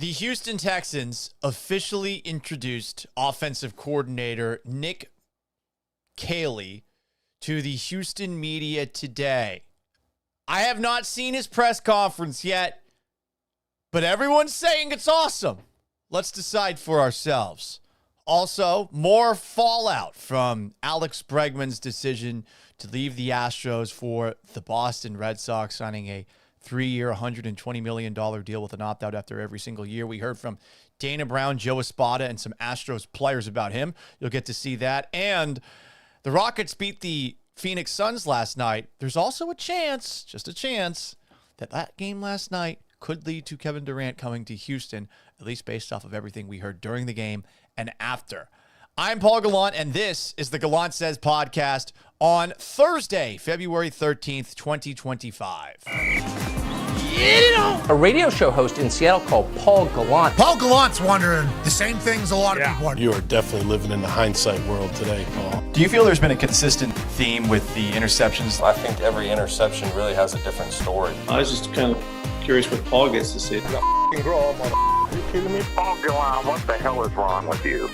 The Houston Texans officially introduced offensive coordinator Nick Caley to the Houston media today. I have not seen his press conference yet, but everyone's saying it's awesome. Let's decide for ourselves. Also, more fallout from Alex Bregman's decision to leave the Astros for the Boston Red Sox, signing a 3-year, $120 million deal with an opt-out after every single year. We heard from Dana Brown, Joe Espada, and some Astros players about him. You'll get to see that. And the Rockets beat the Phoenix Suns last night. There's also a chance, just a chance, that that game last night could lead to Kevin Durant coming to Houston, at least based off of everything we heard during the game and after. I'm Paul Gallant, and this is the Gallant Says podcast on Thursday, February 13th, 2025. A radio show host in Seattle called Paul Gallant. Paul Gallant's wondering the same things a lot of people wonder. You are definitely living in the hindsight world today, Paul. Do you feel there's been a consistent theme with the interceptions? I think every interception really has a different story. I was just kind of curious what Paul gets to see. Are you kidding me? Paul Gallant, what the hell is wrong with you?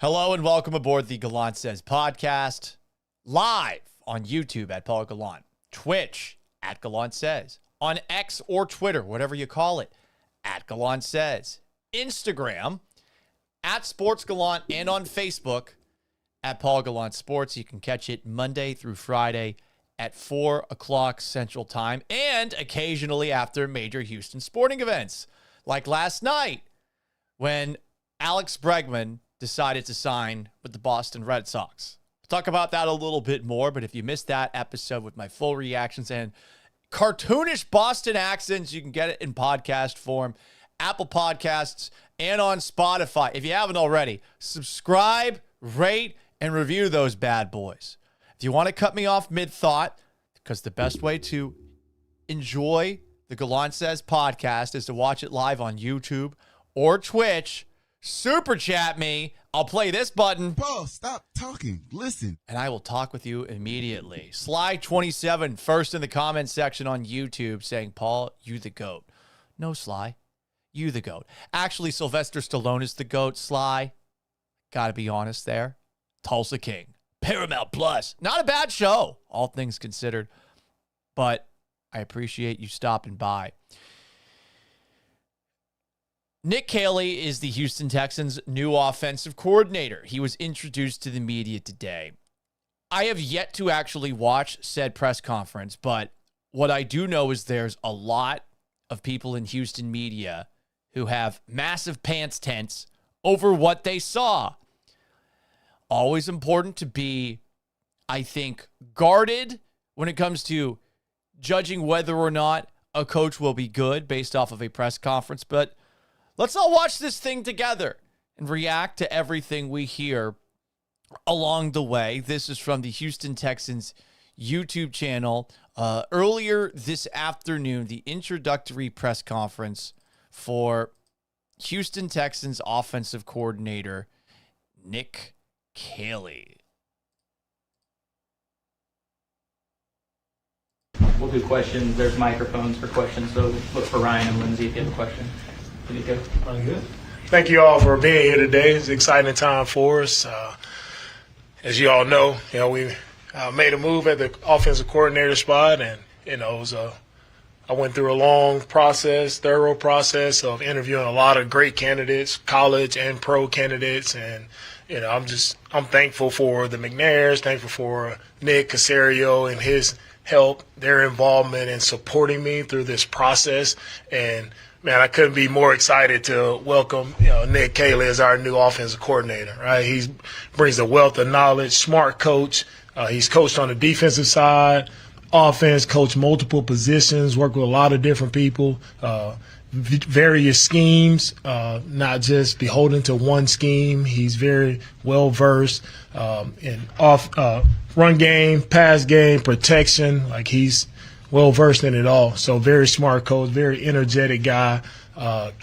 Hello and welcome aboard the Gallant Says podcast, live on YouTube at Paul Gallant, Twitch at Gallant Says, on X or Twitter, whatever you call it, at Gallant Says, Instagram at Sports Gallant, and on Facebook at Paul Gallant Sports. You can catch it Monday through Friday at 4 o'clock Central Time and occasionally after major Houston sporting events, like last night when Alex Bregman decided to sign with the Boston Red Sox. We'll talk about that a little bit more, but if you missed that episode with my full reactions and cartoonish Boston accents, you can get it in podcast form, Apple Podcasts, and on Spotify. If you haven't already, subscribe, rate, and review those bad boys. If you want to cut me off mid-thought, because the best way to enjoy the Gallant Says podcast is to watch it live on YouTube or Twitch, super chat me. I'll play this button. Paul, stop talking. Listen. And I will talk with you immediately. Sly27, first in the comment section on YouTube, saying, Paul, you the GOAT. No, Sly. You the GOAT. Actually, Sylvester Stallone is the GOAT, Sly. Gotta be honest there. Tulsa King. Paramount Plus. Not a bad show, all things considered. But I appreciate you stopping by. Nick Caley is the Houston Texans' new offensive coordinator. He was introduced to the media today. I have yet to actually watch said press conference, but what I do know is there's a lot of people in Houston media who have massive pants tents over what they saw. Always important to be, I think, guarded when it comes to judging whether or not a coach will be good based off of a press conference, but let's all watch this thing together and react to everything we hear along the way. This is from the Houston Texans YouTube channel. Earlier this afternoon, the introductory press conference for Houston Texans offensive coordinator Nick Caley. We'll do questions. There's microphones for questions, so look for Ryan and Lindsay if you have a question. DeMeco. Good. Thank you all for being here today. It's an exciting time for us. As you all know, we made a move at the offensive coordinator spot, and it was I went through a long process, thorough process of interviewing a lot of great candidates, college and pro candidates, and I'm thankful for the McNairs, thankful for Nick Caserio and his help, their involvement in supporting me through this process. And man, I couldn't be more excited to welcome Nick Caley as our new offensive coordinator. Right, he brings a wealth of knowledge, smart coach. He's coached on the defensive side, offense, coached multiple positions, worked with a lot of different people, various schemes, not just beholden to one scheme. He's very well versed in run game, pass game, protection. Like, he's well versed in it all. So very smart coach, very energetic guy,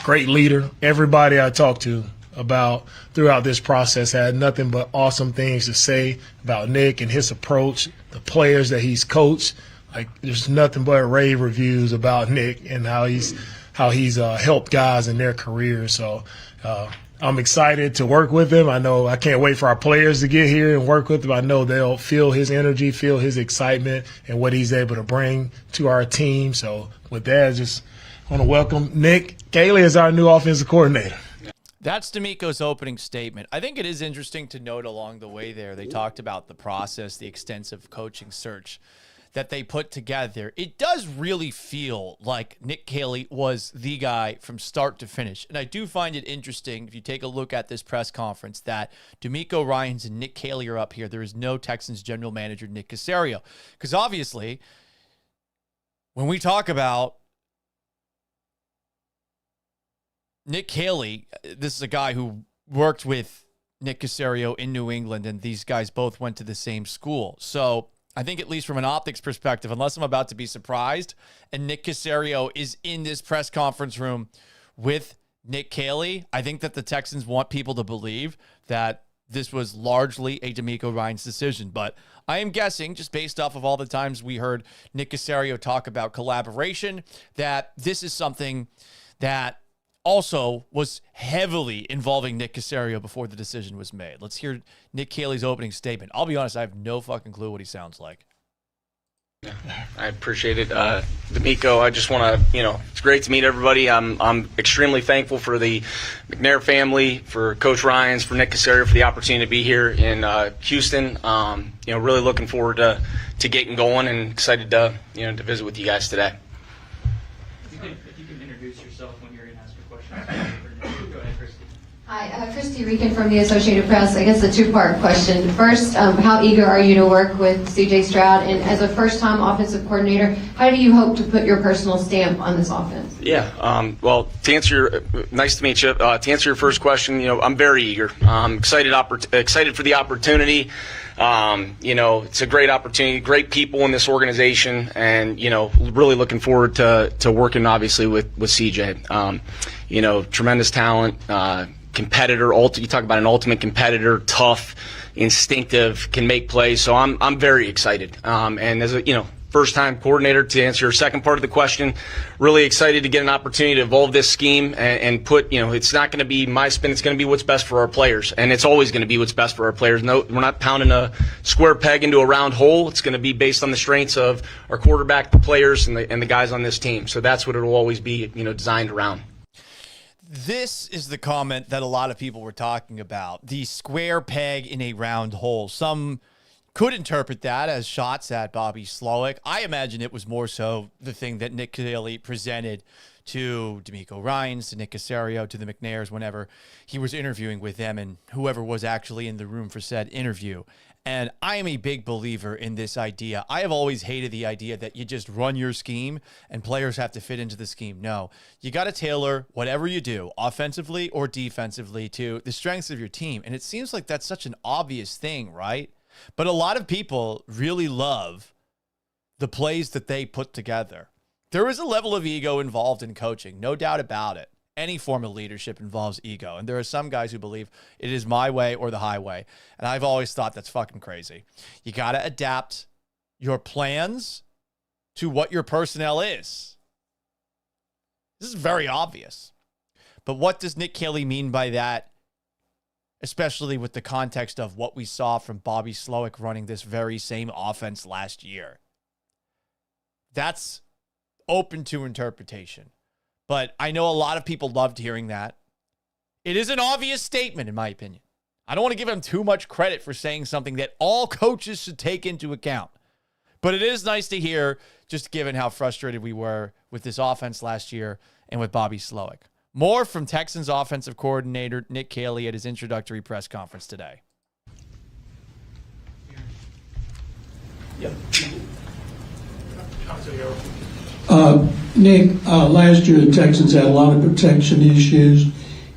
great leader. Everybody I talked to about throughout this process. Had nothing but awesome things to say about Nick and his approach, the players that he's coached. Like, there's nothing but rave reviews about Nick and how he's helped guys in their careers. So I'm excited to work with him. I know I can't wait for our players to get here and work with him. I know they'll feel his energy, feel his excitement, and what he's able to bring to our team. So with that, I just want to welcome Nick Caley as our new offensive coordinator. That's DeMeco's opening statement. I think it is interesting to note along the way there, they talked about the process, the extensive coaching search that they put together. It does really feel like Nick Caley was the guy from start to finish. And I do find it interesting, if you take a look at this press conference, that DeMeco Ryans and Nick Caley are up here. There is no Texans general manager, Nick Caserio. Because obviously, when we talk about Nick Caley, this is a guy who worked with Nick Caserio in New England, and these guys both went to the same school. So I think, at least from an optics perspective, unless I'm about to be surprised, and Nick Caserio is in this press conference room with Nick Caley, I think that the Texans want people to believe that this was largely a DeMeco Ryans decision. But I am guessing, just based off of all the times we heard Nick Caserio talk about collaboration, that this is something that also was heavily involving Nick Caserio before the decision was made. Let's hear Nick Caley's opening statement. I'll be honest, I have no fucking clue what he sounds like. I appreciate it. DeMeco, I just want to, it's great to meet everybody. I'm extremely thankful for the McNair family, for Coach Ryans, for Nick Caserio, for the opportunity to be here in Houston. Really looking forward to getting going and excited to visit with you guys today. If you can introduce yourself when you're in ask a question. Go ahead, Christy. Hi, Christy Regan from the Associated Press. I guess a two-part question. First, how eager are you to work with C.J. Stroud? And as a first-time offensive coordinator, how do you hope to put your personal stamp on this offense? Yeah, well, nice to meet you. To answer your first question, I'm very eager. I'm excited for the opportunity. It's a great opportunity, great people in this organization, and, really looking forward to working, obviously, with CJ. Tremendous talent, competitor. You talk about an ultimate competitor, tough, instinctive, can make plays. So I'm very excited. And as a, first-time coordinator, to answer your second part of the question, really excited to get an opportunity to evolve this scheme and put, it's not going to be my spin, it's going to be what's best for our players. And it's always going to be what's best for our players. No, we're not pounding a square peg into a round hole. It's going to be based on the strengths of our quarterback, the players, and the guys on this team. So that's what it'll always be, designed around. This is the comment that a lot of people were talking about, the square peg in a round hole. Some could interpret that as shots at Bobby Slowick. I imagine it was more so the thing that Nick Caley presented to DeMeco Ryans, to Nick Caserio, to the McNairs whenever he was interviewing with them and whoever was actually in the room for said interview. And I am a big believer in this idea. I have always hated the idea that you just run your scheme and players have to fit into the scheme. No, you got to tailor whatever you do, offensively or defensively, to the strengths of your team. And it seems like that's such an obvious thing, right? But a lot of people really love the plays that they put together. There is a level of ego involved in coaching, no doubt about it. Any form of leadership involves ego. And there are some guys who believe it is my way or the highway. And I've always thought that's fucking crazy. You got to adapt your plans to what your personnel is. This is very obvious. But what does Nick Caley mean by that? Especially with the context of what we saw from Bobby Slowick running this very same offense last year. That's open to interpretation. But I know a lot of people loved hearing that. It is an obvious statement, in my opinion. I don't want to give him too much credit for saying something that all coaches should take into account. But it is nice to hear, just given how frustrated we were with this offense last year and with Bobby Slowick. More from Texans offensive coordinator Nick Caley at his introductory press conference today. Yep. Nick, last year the Texans had a lot of protection issues,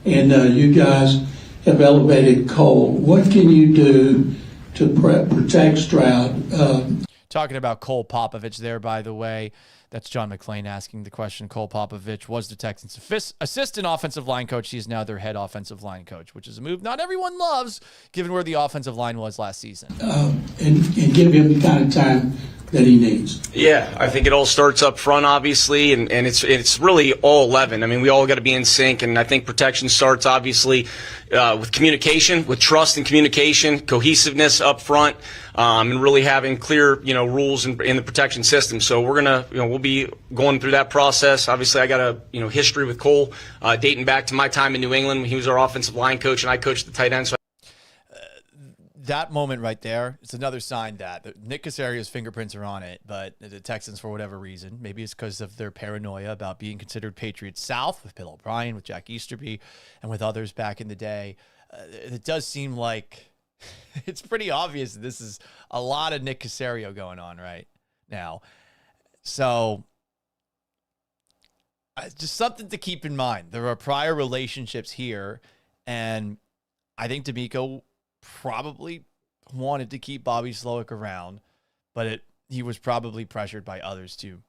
and you guys have elevated Cole. What can you do to protect Stroud? Talking about Cole Popovich there, by the way. That's John McClain asking the question. Cole Popovich was the Texans' assistant offensive line coach. He is now their head offensive line coach, which is a move not everyone loves, given where the offensive line was last season. And give him the kind of time that he needs. Yeah, I think it all starts up front, obviously, and it's really all 11. I mean, we all got to be in sync, and I think protection starts, obviously, with communication, with trust and communication, cohesiveness up front, and really having clear, rules in the protection system. So we're gonna, we'll be going through that process. Obviously, I got a, history with Cole, dating back to my time in New England when he was our offensive line coach and I coached the tight end. So that moment right there, it's another sign that Nick Casario's fingerprints are on it, but the Texans, for whatever reason, maybe it's because of their paranoia about being considered Patriots South with Bill O'Brien, with Jack Easterby, and with others back in the day. It does seem like it's pretty obvious that this is a lot of Nick Caserio going on right now. So just something to keep in mind. There are prior relationships here, and I think DeMeco probably wanted to keep Bobby Slowick around, but he was probably pressured by others to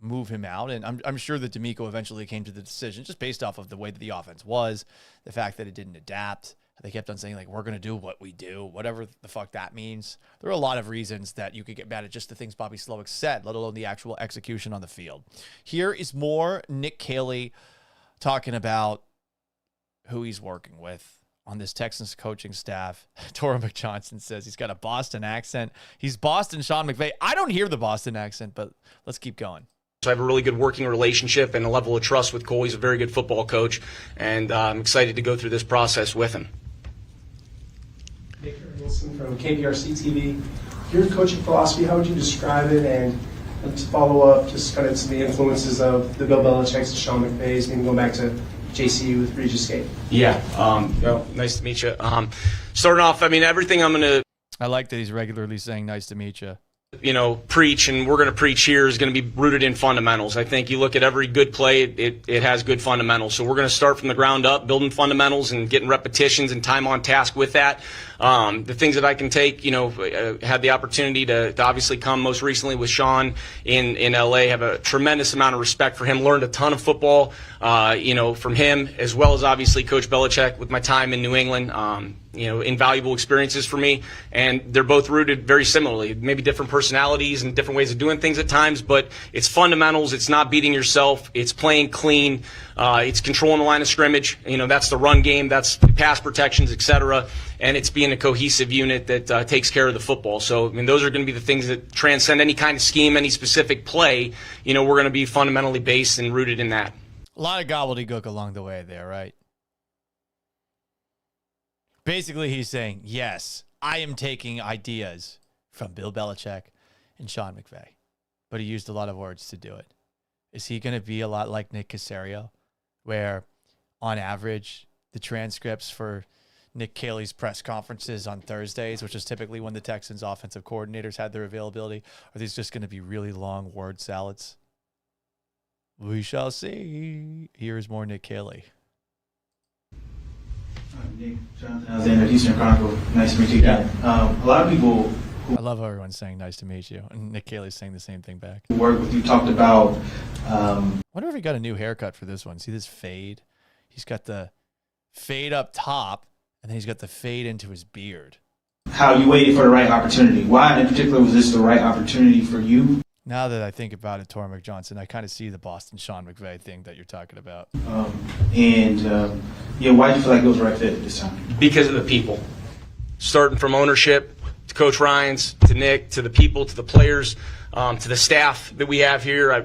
move him out. And I'm sure that DeMeco eventually came to the decision just based off of the way that the offense was, the fact that it didn't adapt. They kept on saying, like, we're going to do what we do, whatever the fuck that means. There are a lot of reasons that you could get mad at just the things Bobby Slowick said, let alone the actual execution on the field. Here is more Nick Caley talking about who he's working with on this Texans coaching staff. Tora McJohnson says he's got a Boston accent. He's Boston Sean McVay. I don't hear the Boston accent, but let's keep going. So I have a really good working relationship and a level of trust with Cole. He's a very good football coach, and I'm excited to go through this process with him. Nick Wilson from KPRC TV. Your coaching philosophy, how would you describe it? And to follow up, just kind of some of the influences of the Bill Belichick's and Sean McVay's, maybe going back to JCU with Regis Gate. Yeah, nice to meet you. Starting off, everything I'm going to... I like that he's regularly saying nice to meet you. Preach, and we're going to preach here, is going to be rooted in fundamentals. I think you look at every good play, it has good fundamentals. So we're going to start from the ground up, building fundamentals and getting repetitions and time on task with that. The things that I can take, had the opportunity to obviously come most recently with Sean in LA, have a tremendous amount of respect for him, learned a ton of football, from him, as well as obviously Coach Belichick with my time in New England. Invaluable experiences for me, and they're both rooted very similarly, maybe different personalities and different ways of doing things at times, but it's fundamentals. It's not beating yourself. It's playing clean. It's controlling the line of scrimmage. That's the run game. That's pass protections, etc. And it's being a cohesive unit that takes care of the football. So, those are going to be the things that transcend any kind of scheme, any specific play. We're going to be fundamentally based and rooted in that. A lot of gobbledygook along the way there, right? Basically, he's saying, yes, I am taking ideas from Bill Belichick and Sean McVay. But he used a lot of words to do it. Is he going to be a lot like Nick Caserio, where, on average, the transcripts for Nick Caley's press conferences on Thursdays, which is typically when the Texans' offensive coordinators had their availability, are these just going to be really long word salads? We shall see. Here's more Nick Caley. Nick, Jonathan Alexander, Houston Chronicle. Nice to meet you again. A lot of people I love how everyone's saying nice to meet you. And Nick Caley's saying the same thing back. Work with you talked about. Wonder if he got a new haircut for this one. See this fade? He's got the fade up top, and then he's got the fade into his beard. How you waited for the right opportunity. Why in particular was this the right opportunity for you? Now that I think about it, Tora McJohnson, I kind of see the Boston Sean McVay thing that you're talking about. Why did you feel like it was the right fit this time? Because of the people. Starting from ownership, to Coach Ryans, to Nick, to the people, to the players, to the staff that we have here, I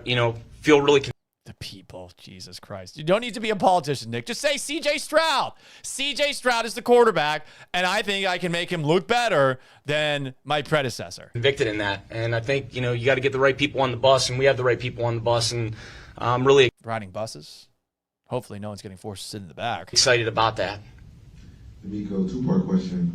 feel really... The people, Jesus Christ. You don't need to be a politician, Nick. Just say C.J. Stroud. C.J. Stroud is the quarterback, and I think I can make him look better than my predecessor. Convicted in that, and I think, you got to get the right people on the bus, and we have the right people on the bus, and I'm really... Riding buses? Hopefully no one's getting forced to sit in the back. Excited about that. DeMeco, two-part question.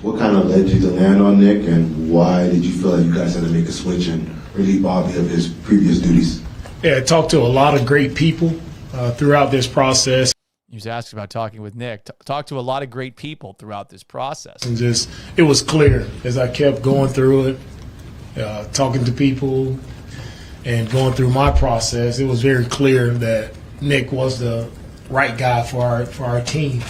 What kind of led you to land on Nick, and why did you feel like you guys had to make a switch and relieve Bobby of his previous duties? Yeah, I talked to a lot of great people throughout this process. He was asked about talking with Nick. Talked to a lot of great people throughout this process. And it was clear as I kept going through it, talking to people, and going through my process, it was very clear that Nick was the right guy for our team.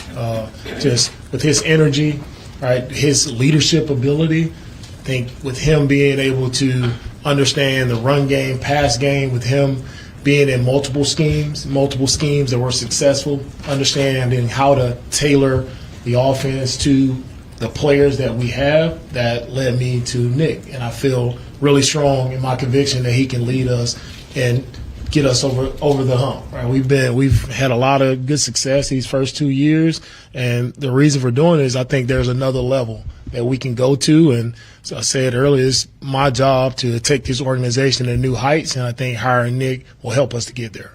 Just with his energy, right, his leadership ability. I think with him being able to understand the run game, pass game, with him being in multiple schemes that were successful, understanding how to tailor the offense to the players that we have, that led me to Nick. And I feel really strong in my conviction that he can lead us and get us over the hump. Right? We've had a lot of good success these first 2 years, and the reason for doing it is I think there's another level that we can go to. And so I said earlier, it's my job to take this organization to new heights, and I think hiring Nick will help us to get there.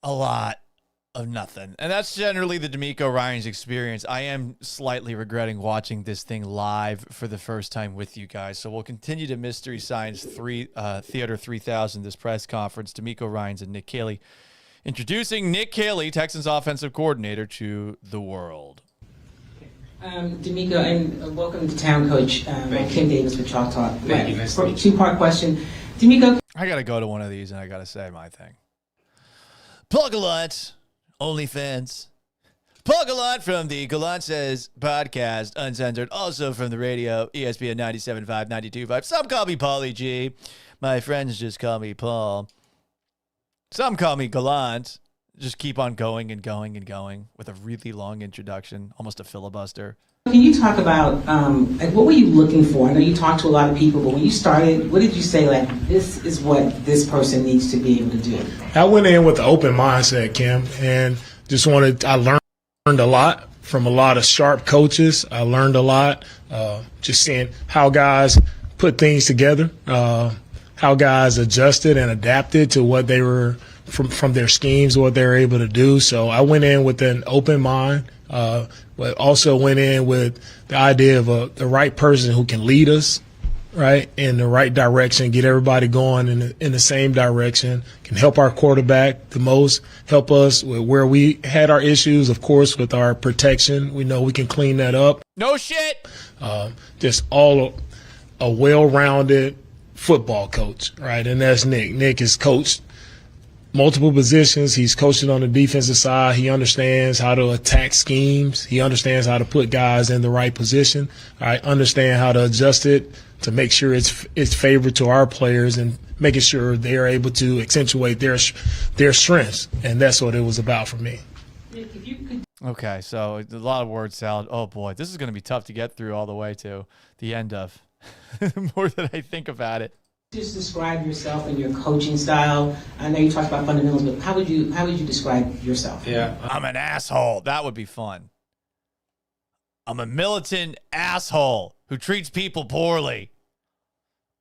A lot of nothing. And that's generally the DeMeco Ryans experience. I am slightly regretting watching this thing live for the first time with you guys. So we'll continue to Mystery Science Theater 3000, this press conference. DeMeco Ryans and Nick Caley introducing Nick Caley, Texans offensive coordinator, to the world. DeMeco, and welcome to Town Coach. I'm Kim Davis with Chalk Talk. Thank you. Nice to meet you. Two-part question. DeMeco. I got to go to one of these, and I got to say my thing. Paul Gallant, OnlyFans. Paul Gallant from the Gallant Says podcast, uncensored. Also from the radio, ESPN 97.5, 92.5. Some call me Paulie G. My friends just call me Paul. Some call me Gallant. Just keep on going and going and going with a really long introduction, almost a filibuster. Can you talk about, what were you looking for? I know you talked to a lot of people, but when you started, what did you say, this is what this person needs to be able to do? I went in with an open mindset, Kim, and I learned a lot from a lot of sharp coaches. I learned a lot, just seeing how guys put things together, how guys adjusted and adapted to what they were from their schemes, what they were able to do. So I went in with an open mind, but also went in with the idea of the right person who can lead us, right, in the right direction, get everybody going in the same direction, can help our quarterback the most, help us with where we had our issues, of course, with our protection. We know we can clean that up. No shit. Just all a well-rounded football coach, right, and that's Nick. Nick has coached multiple positions. He's coaching on the defensive side. He understands how to attack schemes. He understands how to put guys in the right position. I understand how to adjust it to make sure it's favored to our players and making sure they're able to accentuate their strengths. And that's what it was about for me. Okay, so a lot of word salad. Oh boy, this is going to be tough to get through all the way to the end of. The more that I think about it. Just describe yourself and your coaching style. I know you talked about fundamentals, but how would you describe yourself? Yeah, I'm an asshole. That would be fun. I'm a militant asshole who treats people poorly.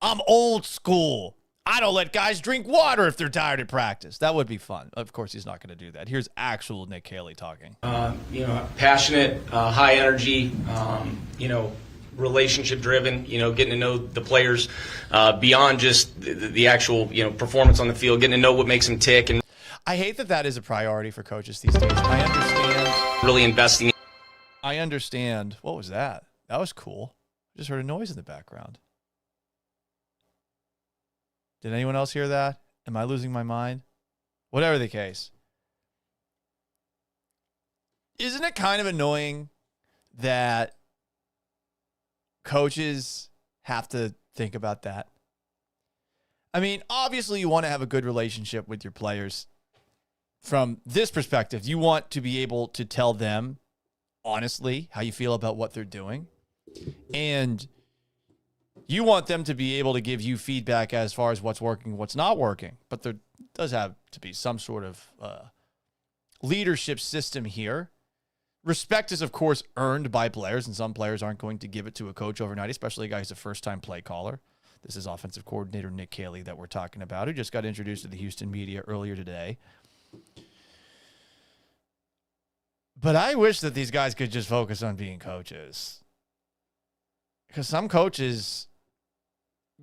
I'm old school. I don't let guys drink water if they're tired at practice. That would be fun. Of course, he's not going to do that. Here's actual Nick Caley talking. Passionate, high energy, relationship driven, getting to know the players beyond just the actual, performance on the field, getting to know what makes them tick. And I hate that is a priority for coaches these days. I understand. Really investing. I understand. What was that? That was cool. I just heard a noise in the background. Did anyone else hear that? Am I losing my mind? Whatever the case. Isn't it kind of annoying that coaches have to think about that? I mean, obviously you want to have a good relationship with your players. From this perspective, you want to be able to tell them honestly how you feel about what they're doing. And you want them to be able to give you feedback as far as what's working, what's not working. But there does have to be some sort of leadership system here. Respect is, of course, earned by players, and some players aren't going to give it to a coach overnight, especially a guy who's a first-time play caller. This is offensive coordinator Nick Caley that we're talking about, who just got introduced to the Houston media earlier today. But I wish that these guys could just focus on being coaches. Because some coaches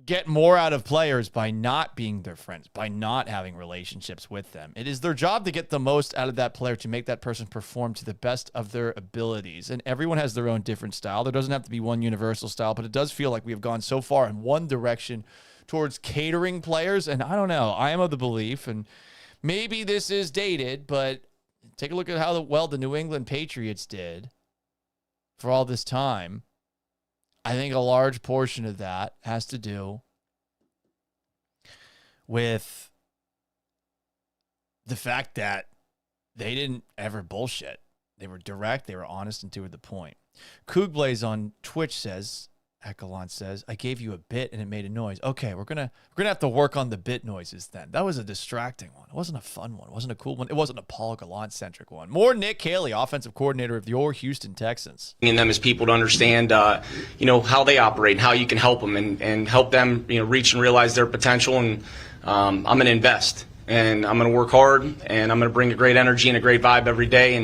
get more out of players by not being their friends, by not having relationships with them. It is their job to get the most out of that player, to make that person perform to the best of their abilities. And everyone has their own different style. There doesn't have to be one universal style, but it does feel like we have gone so far in one direction towards catering players. And I don't know, I am of the belief, and maybe this is dated, but take a look at how well the New England Patriots did for all this time. I think a large portion of that has to do with the fact that they didn't ever bullshit. They were direct, they were honest, and to the point. Cougblaze on Twitch says, at Gallant says, I gave you a bit and it made a noise. Okay, we're gonna have to work on the bit noises then. That was a distracting one. It wasn't a fun one. It wasn't a cool one. It wasn't a Paul Gallant-centric one. More Nick Caley, offensive coordinator of your Houston Texans. And them as people to understand, how they operate and how you can help them and help them, reach and realize their potential. And I'm going to invest, and I'm going to work hard, and I'm going to bring a great energy and a great vibe every day.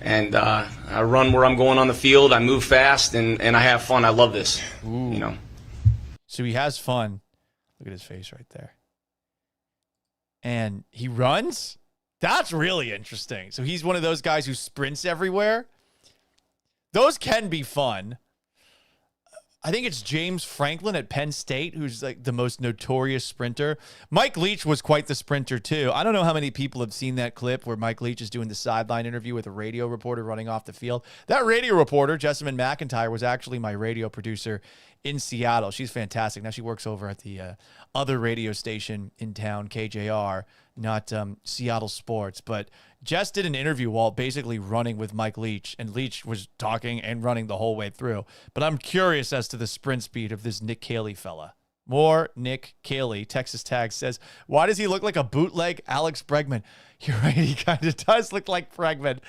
And I run where I'm going on the field. I move fast, and I have fun. I love this. Ooh. So he has fun. Look at his face right there. And he runs? That's really interesting. So he's one of those guys who sprints everywhere. Those can be fun. I think it's James Franklin at Penn State who's like the most notorious sprinter. Mike Leach was quite the sprinter too. I don't know how many people have seen that clip where Mike Leach is doing the sideline interview with a radio reporter running off the field. That radio reporter, Jessamine McIntyre, was actually my radio producer in Seattle. She's fantastic. Now she works over at the other radio station in town, KJR, not Seattle Sports. But Jess did an interview while basically running with Mike Leach, and Leach was talking and running the whole way through. But I'm curious as to the sprint speed of this Nick Caley fella. More Nick Caley. Texas Tag says, why does he look like a bootleg Alex Bregman? You're right, he kind of does look like Bregman.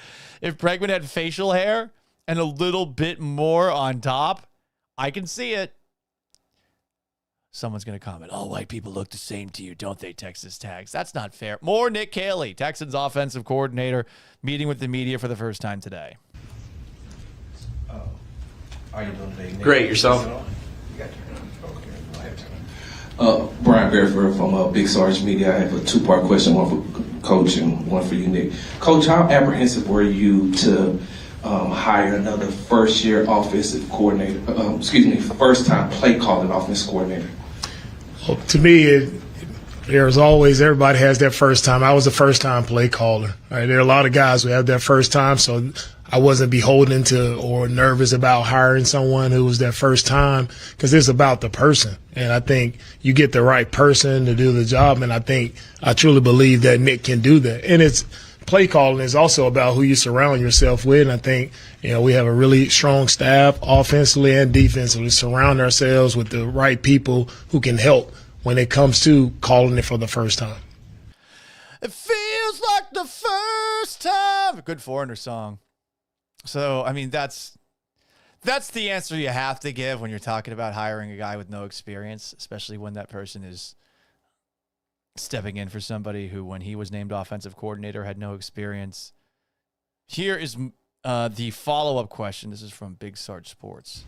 If Bregman had facial hair and a little bit more on top, I can see it. Someone's going to comment, all white people look the same to you, don't they, Texas Tags? That's not fair. More Nick Caley, Texans offensive coordinator, meeting with the media for the first time today. How are you doing today, Nick? Great, yourself? Brian Bearford from Big Sarge Media. I have a two-part question, one for Coach and one for you, Nick. Coach, how apprehensive were you to hire another first-year offensive coordinator, first-time play-calling offensive coordinator? Well, to me, there's always, everybody has that first time. I was a first-time play caller. Right? There are a lot of guys who have that first time, so I wasn't beholden to or nervous about hiring someone who was their first time, because it's about the person. And I think you get the right person to do the job, and I truly believe that Nick can do that. And it's play calling is also about who you surround yourself with. And I think, we have a really strong staff offensively and defensively. Surround ourselves with the right people who can help when it comes to calling it for the first time. It feels like the first time. A good Foreigner song. So, I mean, that's the answer you have to give when you're talking about hiring a guy with no experience, especially when that person is stepping in for somebody who, when he was named offensive coordinator, had no experience. Here is the follow-up question. This is from Big Sarge Sports.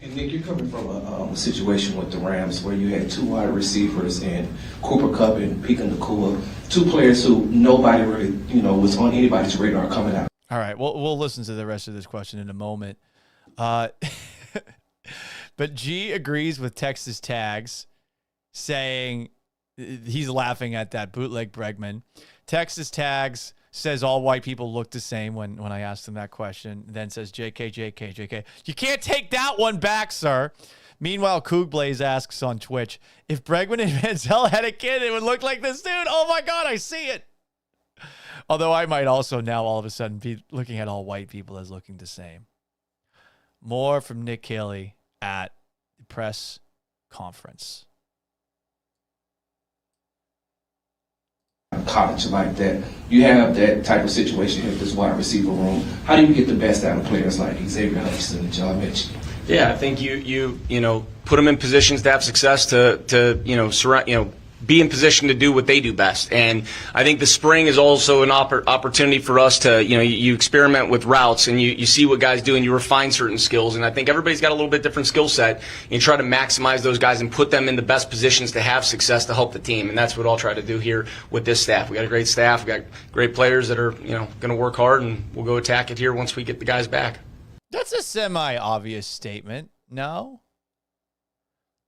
And Nick, you're coming from a situation with the Rams where you had two wide receivers in Cooper Kupp and Puka Nacua, two players who nobody really, was on anybody's radar coming out. All right, we'll listen to the rest of this question in a moment. But G agrees with Texas Tags, saying he's laughing at that bootleg Bregman. Texas Tags says all white people look the same when I asked him that question. Then says JK. You can't take that one back, sir. Meanwhile, Cougblaze asks on Twitch, if Bregman and Manziel had a kid, it would look like this dude. Oh my God, I see it. Although I might also now all of a sudden be looking at all white people as looking the same. More from Nick Caley at the press conference. College like that, you have that type of situation here with this wide receiver room. How do you get the best out of players like Xavier Hutchinson that y'all mentioned? Yeah, I think you put them in positions to have success, to surround, be in position to do what they do best. And I think the spring is also an opportunity for us to, you experiment with routes and you see what guys do and you refine certain skills. And I think everybody's got a little bit different skill set. And you try to maximize those guys and put them in the best positions to have success to help the team. And that's what I'll try to do here with this staff. We got a great staff. We got great players that are, going to work hard, and we'll go attack it here once we get the guys back. That's a semi-obvious statement. No?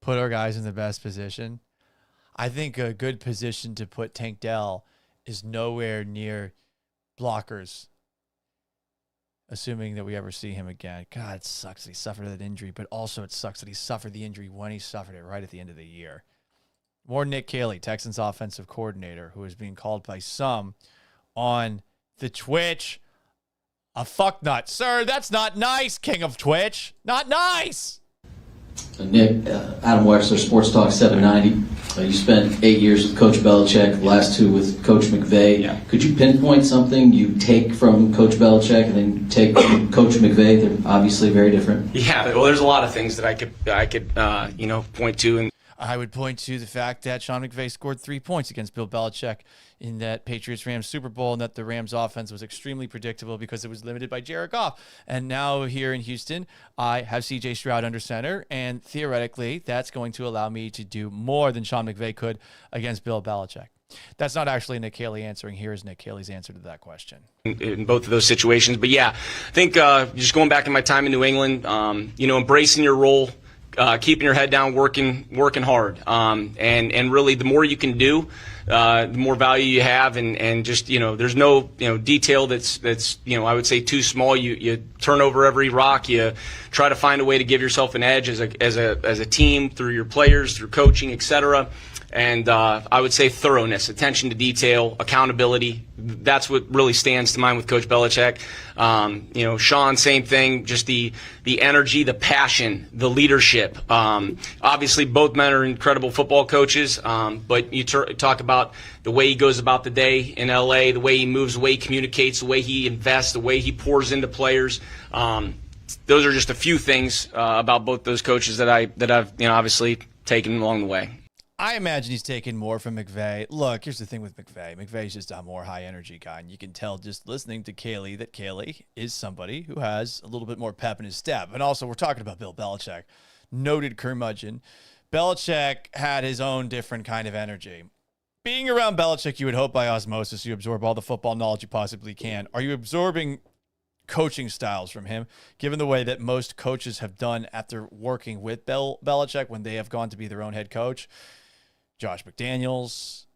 Put our guys in the best position. I think a good position to put Tank Dell is nowhere near blockers, assuming that we ever see him again. God, it sucks that he suffered that injury, but also it sucks that he suffered the injury when he suffered it right at the end of the year. More Nick Caley, Texans offensive coordinator, who is being called by some on the Twitch a fucknut. Sir, that's not nice, king of Twitch. Not nice. Nick, Adam Wexler, Sports Talk 790. You spent 8 years with Coach Belichick, the last 2 with Coach McVay. Yeah. Could you pinpoint something you take from Coach Belichick and then take from Coach McVay? They're obviously very different. Yeah, well, there's a lot of things that I could point to. And I would point to the fact that Sean McVay scored 3 points against Bill Belichick in that Patriots-Rams Super Bowl, and that the Rams offense was extremely predictable because it was limited by Jared Goff. And now here in Houston, I have C.J. Stroud under center, and theoretically, that's going to allow me to do more than Sean McVay could against Bill Belichick. That's not actually Nick Caley answering. Here is Nick Caley's answer to that question. In both of those situations. But yeah, I think just going back to my time in New England, embracing your role, keeping your head down, working hard, and really the more you can do, the more value you have, and just there's no detail that's I would say too small. You turn over every rock. You try to find a way to give yourself an edge as a team through your players, through coaching, etc. And I would say thoroughness, attention to detail, accountability. That's what really stands to mind with Coach Belichick. Sean, same thing, just the energy, the passion, the leadership. Obviously, both men are incredible football coaches, but you talk about the way he goes about the day in L.A., the way he moves, the way he communicates, the way he invests, the way he pours into players. Those are just a few things about both those coaches that I've obviously taken along the way. I imagine he's taken more from McVay. Look, here's the thing with McVay. McVay's just a more high-energy guy, and you can tell just listening to Caley that Caley is somebody who has a little bit more pep in his step. And also, we're talking about Bill Belichick, noted curmudgeon. Belichick had his own different kind of energy. Being around Belichick, you would hope by osmosis you absorb all the football knowledge you possibly can. Are you absorbing coaching styles from him, given the way that most coaches have done after working with Bill Belichick when they have gone to be their own head coach? Josh McDaniels,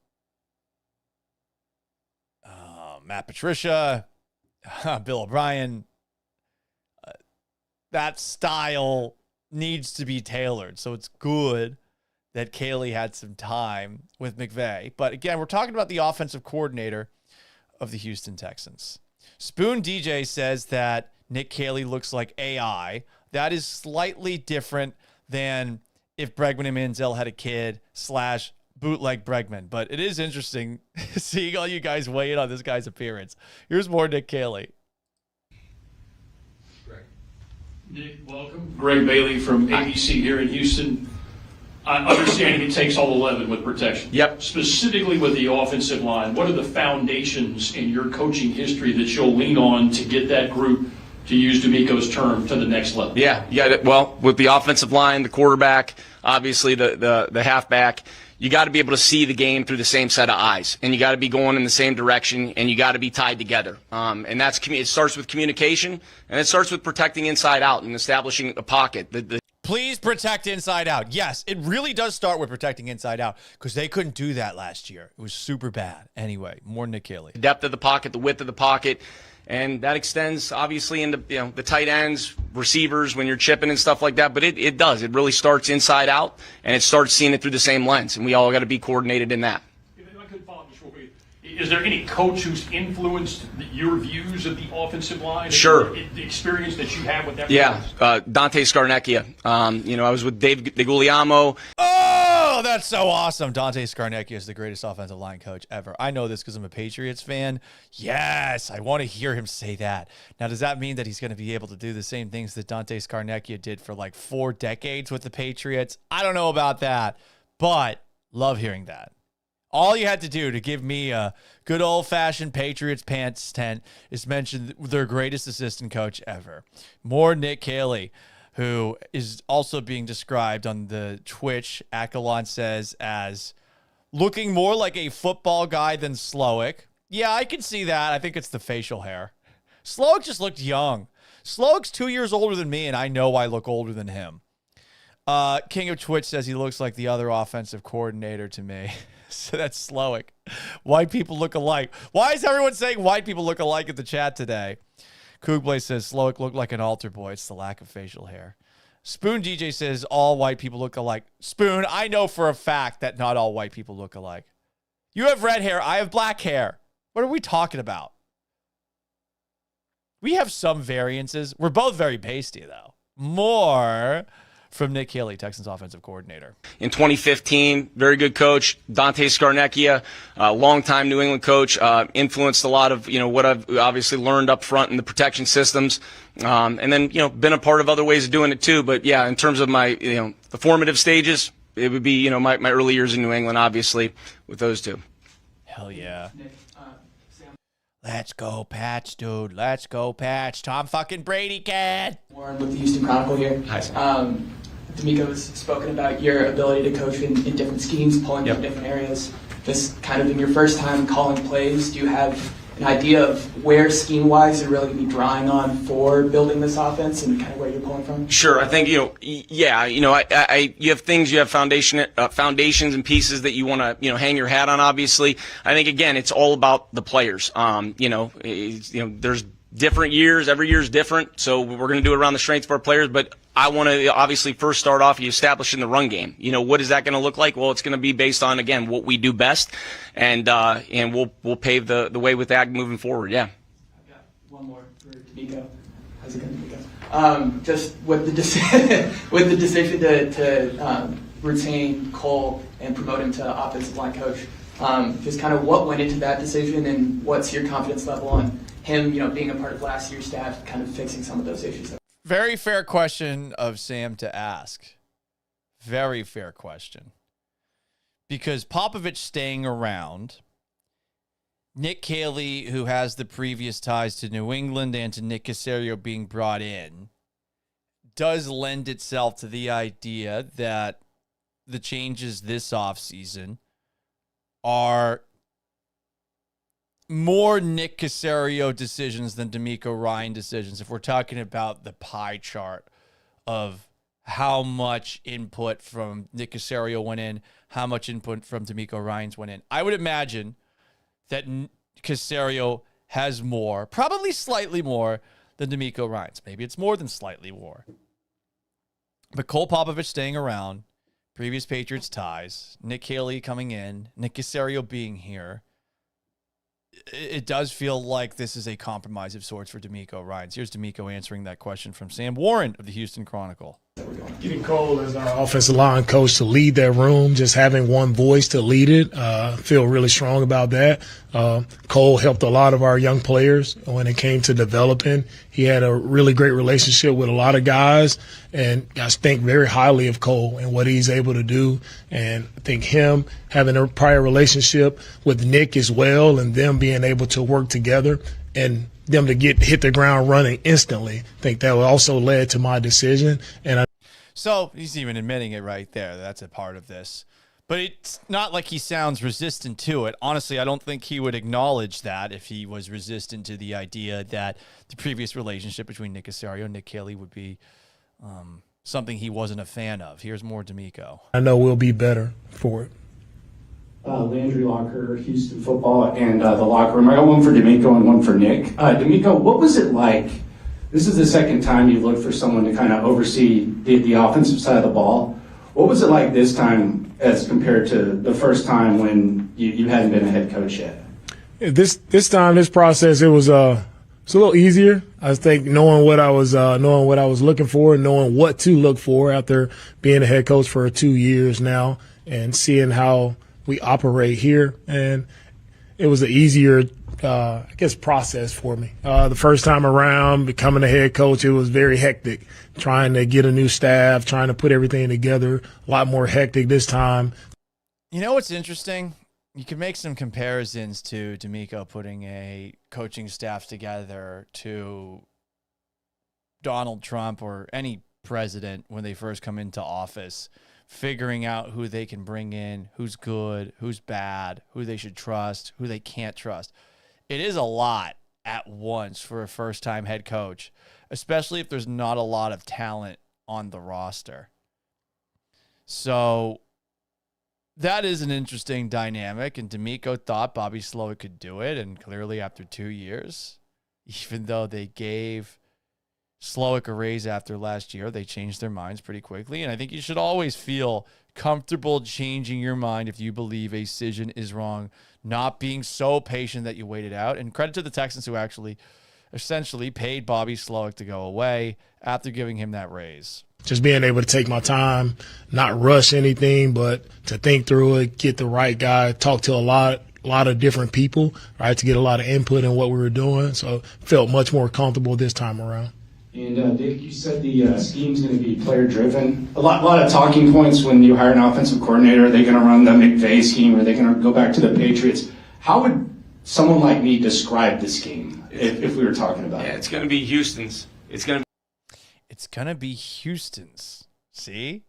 Matt Patricia, Bill O'Brien. That style needs to be tailored. So it's good that Caley had some time with McVay. But again, we're talking about the offensive coordinator of the Houston Texans. Spoon DJ says that Nick Caley looks like AI. That is slightly different than if Bregman and Manziel had a kid / bootleg Bregman. But it is interesting seeing all you guys weigh in on this guy's appearance. Here's more Nick Caley. Nick, welcome. Greg Bailey from ABC here in Houston. I understand it takes all 11 with protection. Yep. Specifically with the offensive line, what are the foundations in your coaching history that you'll lean on to get that group, to use DeMeco's term, to the next level? Yeah. Well, with the offensive line, the quarterback, obviously the halfback, you got to be able to see the game through the same set of eyes, and you got to be going in the same direction, and you got to be tied together. And it starts with communication, and it starts with protecting inside out and establishing a pocket. Please protect inside out. Yes, it really does start with protecting inside out, because they couldn't do that last year. It was super bad. Anyway, more Nick Caley. The depth of the pocket, the width of the pocket, and that extends obviously into the tight ends, receivers when you're chipping and stuff like that. But it does. It really starts inside out, and it starts seeing it through the same lens, and we all got to be coordinated in that. If I could follow just real quick, is there any coach who's influenced your views of the offensive line? Sure. The experience that you have with that? Yeah, Dante Scarnecchia. I was with Dave DeGuglielmo. Oh, that's so awesome. Dante Scarnecchia is the greatest offensive line coach ever. I know this because I'm a Patriots fan. Yes, I want to hear him say that. Now, does that mean that he's going to be able to do the same things that Dante Scarnecchia did for like 4 decades with the Patriots? I don't know about that, but love hearing that. All you had to do to give me a good old-fashioned Patriots pants tent is mention their greatest assistant coach ever. More Nick Caley, who is also being described on the Twitch at Gallant Says as looking more like a football guy than Slowick. Yeah, I can see that. I think it's the facial hair. Slowick just looked young. Slowick's 2 years older than me, and I know I look older than him. King of Twitch says he looks like the other offensive coordinator to me. So that's Slowick. White people look alike. Why is everyone saying white people look alike in the chat today? Kugblaze says Slowick looked like an altar boy. It's the lack of facial hair. Spoon DJ says all white people look alike. Spoon, I know for a fact that not all white people look alike. You have red hair. I have black hair. What are we talking about? We have some variances. We're both very pasty, though. More from Nick Caley, Texans offensive coordinator. In 2015, very good coach. Dante Scarnecchia, longtime New England coach, influenced a lot of, what I've obviously learned up front in the protection systems. And then, been a part of other ways of doing it too. But yeah, in terms of my, the formative stages, it would be, my early years in New England, obviously, with those two. Hell yeah. Let's go, Patch, dude. Let's go, Patch. Tom fucking Brady, kid. Warren with the Houston Chronicle here. Hi. DeMeco's spoken about your ability to coach in different schemes, pulling from different areas. Just kind of in your first time calling plays, do you have an idea of where scheme-wise you're really going to be drawing on for building this offense and kind of where you're pulling from? Sure. I think, you have things, you have foundations and pieces that you want to, hang your hat on, obviously. I think, again, it's all about the players. There's different years. Every year is different. So we're going to do it around the strengths of our players. But I want to obviously first start off establishing the run game. What is that going to look like? Well, it's going to be based on, again, what we do best. And we'll pave the way with that moving forward. Yeah. I've got one more for DeMeco. How's it going, DeMeco? Just with the decision to retain Cole and promote him to offensive line coach, just kind of what went into that decision and what's your confidence level on him, being a part of last year's staff, kind of fixing some of those issues? Very fair question of Sam to ask. Very fair question. Because Popovich staying around, Nick Caley, who has the previous ties to New England, and to Nick Caserio being brought in, does lend itself to the idea that the changes this offseason are more Nick Caserio decisions than DeMeco Ryan decisions. If we're talking about the pie chart of how much input from Nick Caserio went in, how much input from DeMeco Ryans went in, I would imagine that Caserio has more, probably slightly more than DeMeco Ryans. Maybe it's more than slightly more. But Cole Popovich staying around, previous Patriots ties, Nick Caley coming in, Nick Caserio being here, it does feel like this is a compromise of sorts for DeMeco Ryans. Here's DeMeco answering that question from Sam Warren of the Houston Chronicle. Getting Cole as our offensive line coach to lead that room, just having one voice to lead it, feel really strong about that. Cole helped a lot of our young players when it came to developing. He had a really great relationship with a lot of guys, and I think very highly of Cole and what he's able to do. And I think him having a prior relationship with Nick as well, and them being able to work together and them to hit the ground running instantly, I think that also led to my decision. So he's even admitting it right there. That's a part of this. But it's not like he sounds resistant to it. Honestly, I don't think he would acknowledge that if he was resistant to the idea that the previous relationship between Nick Caserio and Nick Caley would be something he wasn't a fan of. Here's more DeMeco. I know we'll be better for it. Landry Locker, Houston Football, and the locker room. I got one for DeMeco and one for Nick. DeMeco, what was it like? This is the second time you've looked for someone to kind of oversee the offensive side of the ball. What was it like this time as compared to the first time when you hadn't been a head coach yet? This process, it was a little easier. I think knowing what I was looking for and knowing what to look for after being a head coach for 2 years now and seeing how we operate here, and it was an easier, process for me. The first time around, becoming a head coach, it was very hectic, trying to get a new staff, trying to put everything together, a lot more hectic this time. You know what's interesting? you can make some comparisons to DeMeco putting a coaching staff together to Donald Trump or any president when they first come into office, figuring out who they can bring in, who's good, who's bad, who they should trust, who they can't trust. It is a lot at once for a first-time head coach, especially if there's not a lot of talent on the roster. So that is an interesting dynamic, and DeMeco thought Bobby Slowick could do it, and clearly after 2 years, even though they gave Slowick a raise after last year, they changed their minds pretty quickly, and I think you should always feel comfortable changing your mind if you believe a decision is wrong, not being so patient that you wait it out. And credit to the Texans who actually essentially paid Bobby Slowick to go away after giving him that raise. Just being able to take my time, not rush anything, but to think through it, get the right guy, talk to a lot of different people, right, to get a lot of input in what we were doing. So felt much more comfortable this time around. And Dick, you said the scheme's going to be player-driven. A lot of talking points when you hire an offensive coordinator. Are they going to run the McVay scheme? Are they going to go back to the Patriots? How would someone like me describe the scheme if we were talking about it? Yeah, it's going to be Houston's. It's going to be Houston's. See?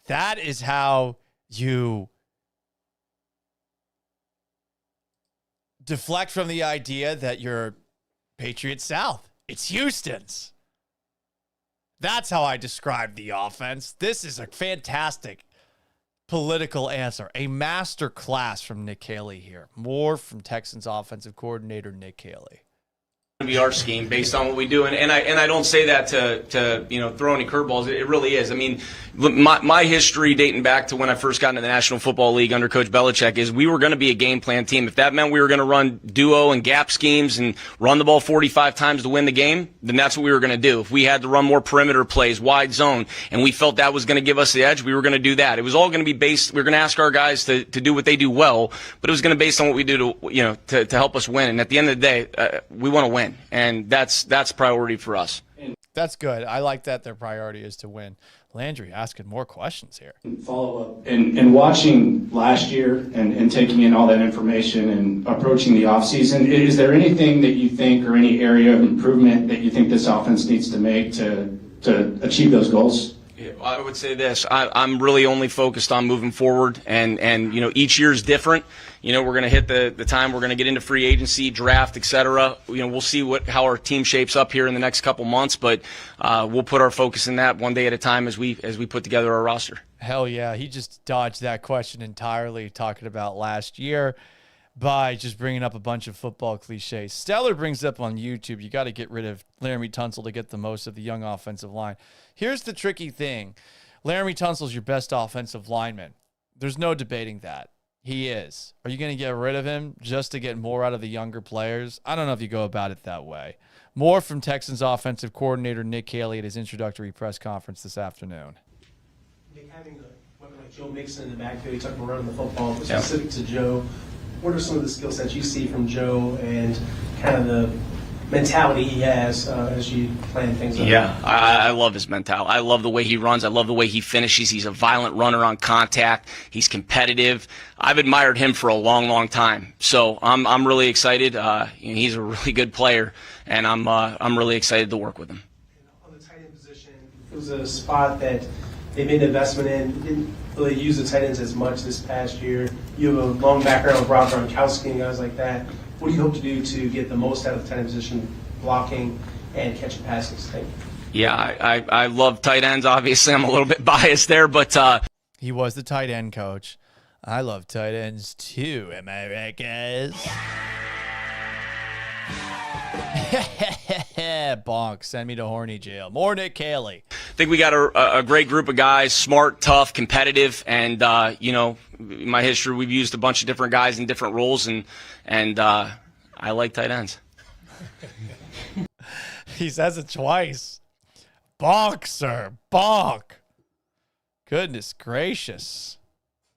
That is how you deflect from the idea that you're Patriots South. It's Houston's. That's how I describe the offense. This is a fantastic political answer. A master class from Nick Caley here. More from Texans offensive coordinator Nick Caley. Be our scheme based on what we do, and I don't say that to throw any curveballs. It really is. I mean, my history dating back to when I first got into the National Football League under Coach Belichick is we were going to be a game plan team. If that meant we were going to run duo and gap schemes and run the ball 45 times to win the game, then that's what we were going to do. If we had to run more perimeter plays, wide zone, and we felt that was going to give us the edge, we were going to do that. It was all going to be based. We were going to ask our guys to do what they do well, but it was going to be based on what we do to help us win. And at the end of the day, we want to win. And that's priority for us. That's good. I like that their priority is to win. Landry asking more questions here. Follow up. And watching last year and taking in all that information and approaching the offseason, is there anything that you think or any area of improvement that you think this offense needs to make to achieve those goals? I would say this. I'm really only focused on moving forward, and each year is different. We're going to hit the time. We're going to get into free agency, draft, etc. We'll see how our team shapes up here in the next couple months, but we'll put our focus in that one day at a time as we put together our roster. Hell yeah. He just dodged that question entirely, talking about last year by just bringing up a bunch of football cliches. Stellar brings up on YouTube, you got to get rid of Laramie Tunsil to get the most of the young offensive line. Here's the tricky thing. Laramie Tunsil's your best offensive lineman. There's no debating that. He is. Are you going to get rid of him just to get more out of the younger players? I don't know if you go about it that way. More from Texans offensive coordinator Nick Caley at his introductory press conference this afternoon. Nick, having a weapon like Joe Mixon in the backfield, you talked about running the football, specific to Joe. What are some of the skill sets you see from Joe and kind of the mentality he has as you plan things out? Yeah, I love his mentality. I love the way he runs. I love the way he finishes. He's a violent runner on contact. He's competitive. I've admired him for a long, long time. So I'm really excited. He's a really good player, and I'm really excited to work with him. On the tight end position, it was a spot that they made an investment in. Didn't really use the tight ends as much this past year. You have a long background with Rob Gronkowski and guys like that. What do you hope to do to get the most out of the tight end position, blocking and catching passes? Thank you. Yeah, I love tight ends. Obviously, I'm a little bit biased there, but he was the tight end coach. I love tight ends too. Am I right, guys? Bonk, send me to horny jail. More Nick Caley. I think we got a great group of guys, smart, tough, competitive, and in my history we've used a bunch of different guys in different roles, and I like tight ends. He says it twice. Bonk, sir. Bonk. Goodness gracious.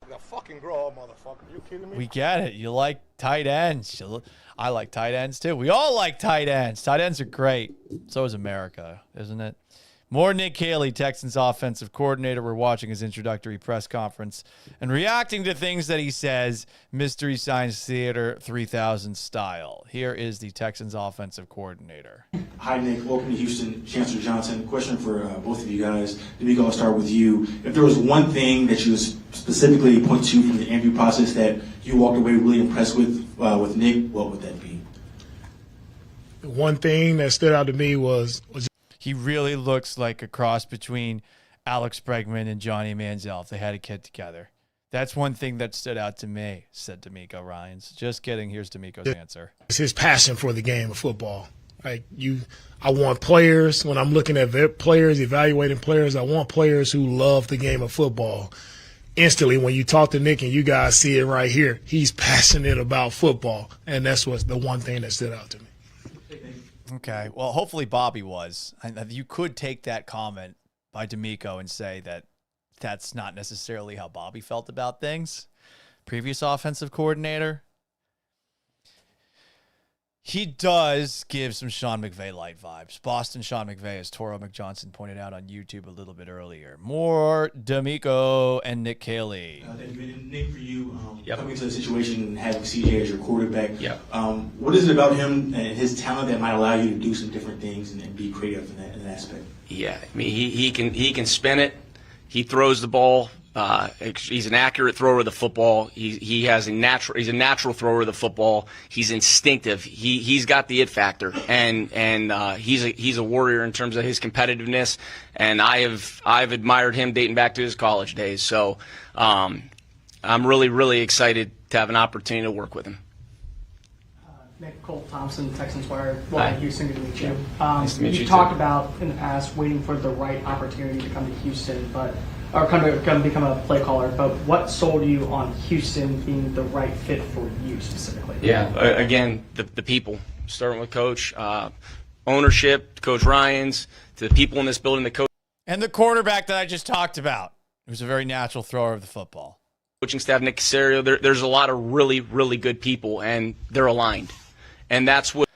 The fucking grow, motherfucker. You kidding me? We get it. You like tight ends. I like tight ends too. We all like tight ends. Tight ends are great. So is America, isn't it? More Nick Caley, Texans offensive coordinator. We're watching his introductory press conference and reacting to things that he says, Mystery Science Theater 3000 style. Here is the Texans offensive coordinator. Hi, Nick. Welcome to Houston. Chancellor Johnson. Question for both of you guys. DeMeco, I'll start with you. If there was one thing that you would specifically point to from the interview process that you walked away really impressed with Nick, what would that be? One thing that stood out to me was he really looks like a cross between Alex Bregman and Johnny Manziel if they had a kid together. That's one thing that stood out to me, said DeMeco Ryans. Just kidding. Here's DeMeco's answer. It's his passion for the game of football. I want players, when I'm looking at players, evaluating players, I want players who love the game of football. Instantly, when you talk to Nick and you guys see it right here, he's passionate about football, and that's what's the one thing that stood out to me. Okay, well, hopefully Bobby was. You could take that comment by DeMeco and say that that's not necessarily how Bobby felt about things. Previous offensive coordinator. He does give some Sean McVay-light vibes. Boston Sean McVay, as Toro McJohnson pointed out on YouTube a little bit earlier. More DeMeco and Nick Caley. Nick, for you, coming into the situation and having CJ as your quarterback, what is it about him and his talent that might allow you to do some different things and be creative in that aspect? Yeah, I mean, he can spin it. He throws the ball. He's an accurate thrower of the football. He's a natural thrower of the football. He's instinctive. He's got the it factor, and he's a warrior in terms of his competitiveness. And I've admired him dating back to his college days. So I'm really excited to have an opportunity to work with him. Nick Thompson, Texans Wire. Houston, good to meet you. Nice to meet you. You've talked about in the past waiting for the right opportunity to come to Houston, or come become a play caller. But what sold you on Houston being the right fit for you specifically? Yeah, again, the people, starting with Coach, ownership, Coach Ryans, to the people in this building, the coach. And the quarterback that I just talked about, who's a very natural thrower of the football. Coaching staff, Nick Caserio, there's a lot of really good people, and they're aligned. And that's what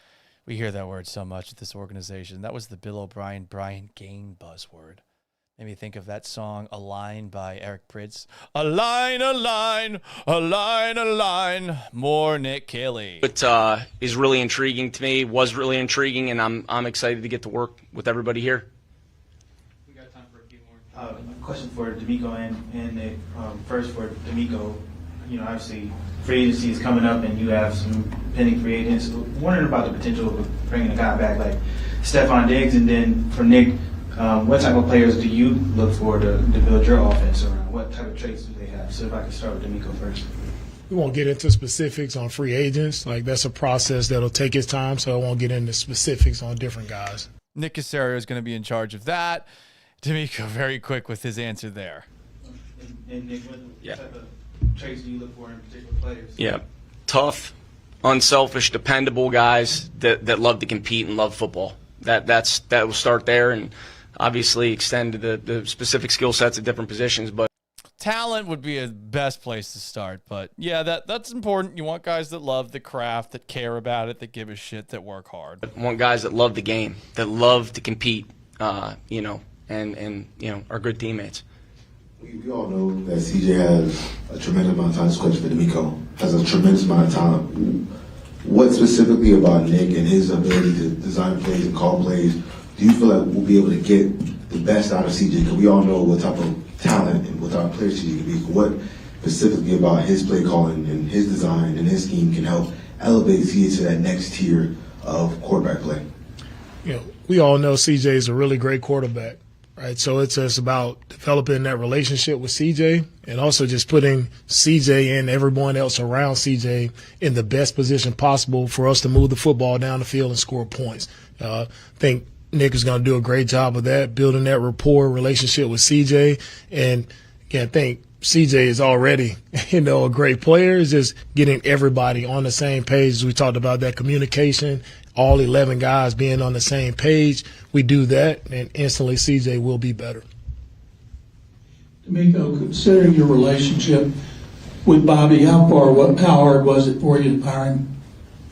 we hear that word so much at this organization. That was the Bill O'Brien, Brian Gain buzzword. Made me think of that song, "A Line" by Eric Prydz. A line, a line, a line, a line. More Nick Caley. It is really intriguing to me, was really intriguing, and I'm excited to get to work with everybody here. We got time for a few more. Question for DeMeco and Nick. First for DeMeco, obviously free agency is coming up and you have some pending free agents. Wondering about the potential of bringing a guy back like Stephon Diggs, and then for Nick, what type of players do you look for to build your offense around? What type of traits do they have? So if I can start with DeMeco first. We won't get into specifics on free agents. That's a process that'll take its time, so I won't get into specifics on different guys. Nick Caserio is going to be in charge of that. DeMeco, very quick with his answer there. And Nick, what type of traits do you look for in particular players? Yeah, tough, unselfish, dependable guys that love to compete and love football. That will start there, and obviously extend to the specific skill sets at different positions. But talent would be a best place to start. But yeah, that's important. You want guys that love the craft, that care about it, that give a shit, that work hard. I want guys that love the game, that love to compete, and are good teammates. We all know that CJ has a tremendous amount of talent. This question for DeMeco has a tremendous amount of talent. What specifically about Nick and his ability to design plays and call plays do you feel like we'll be able to get the best out of CJ? Because we all know what type of talent and what type of player CJ can be. What specifically about his play calling and his design and his scheme can help elevate CJ to that next tier of quarterback play? We all know CJ is a really great quarterback. Right, so it's just about developing that relationship with CJ and also just putting CJ and everyone else around CJ in the best position possible for us to move the football down the field and score points. I think Nick is going to do a great job of that, building that rapport relationship with CJ. And I think CJ is already, a great player. It's just getting everybody on the same page. As we talked about that communication, all 11 guys being on the same page. We do that, and instantly CJ will be better. DeMeco, considering your relationship with Bobby, how hard was it for you to hire him?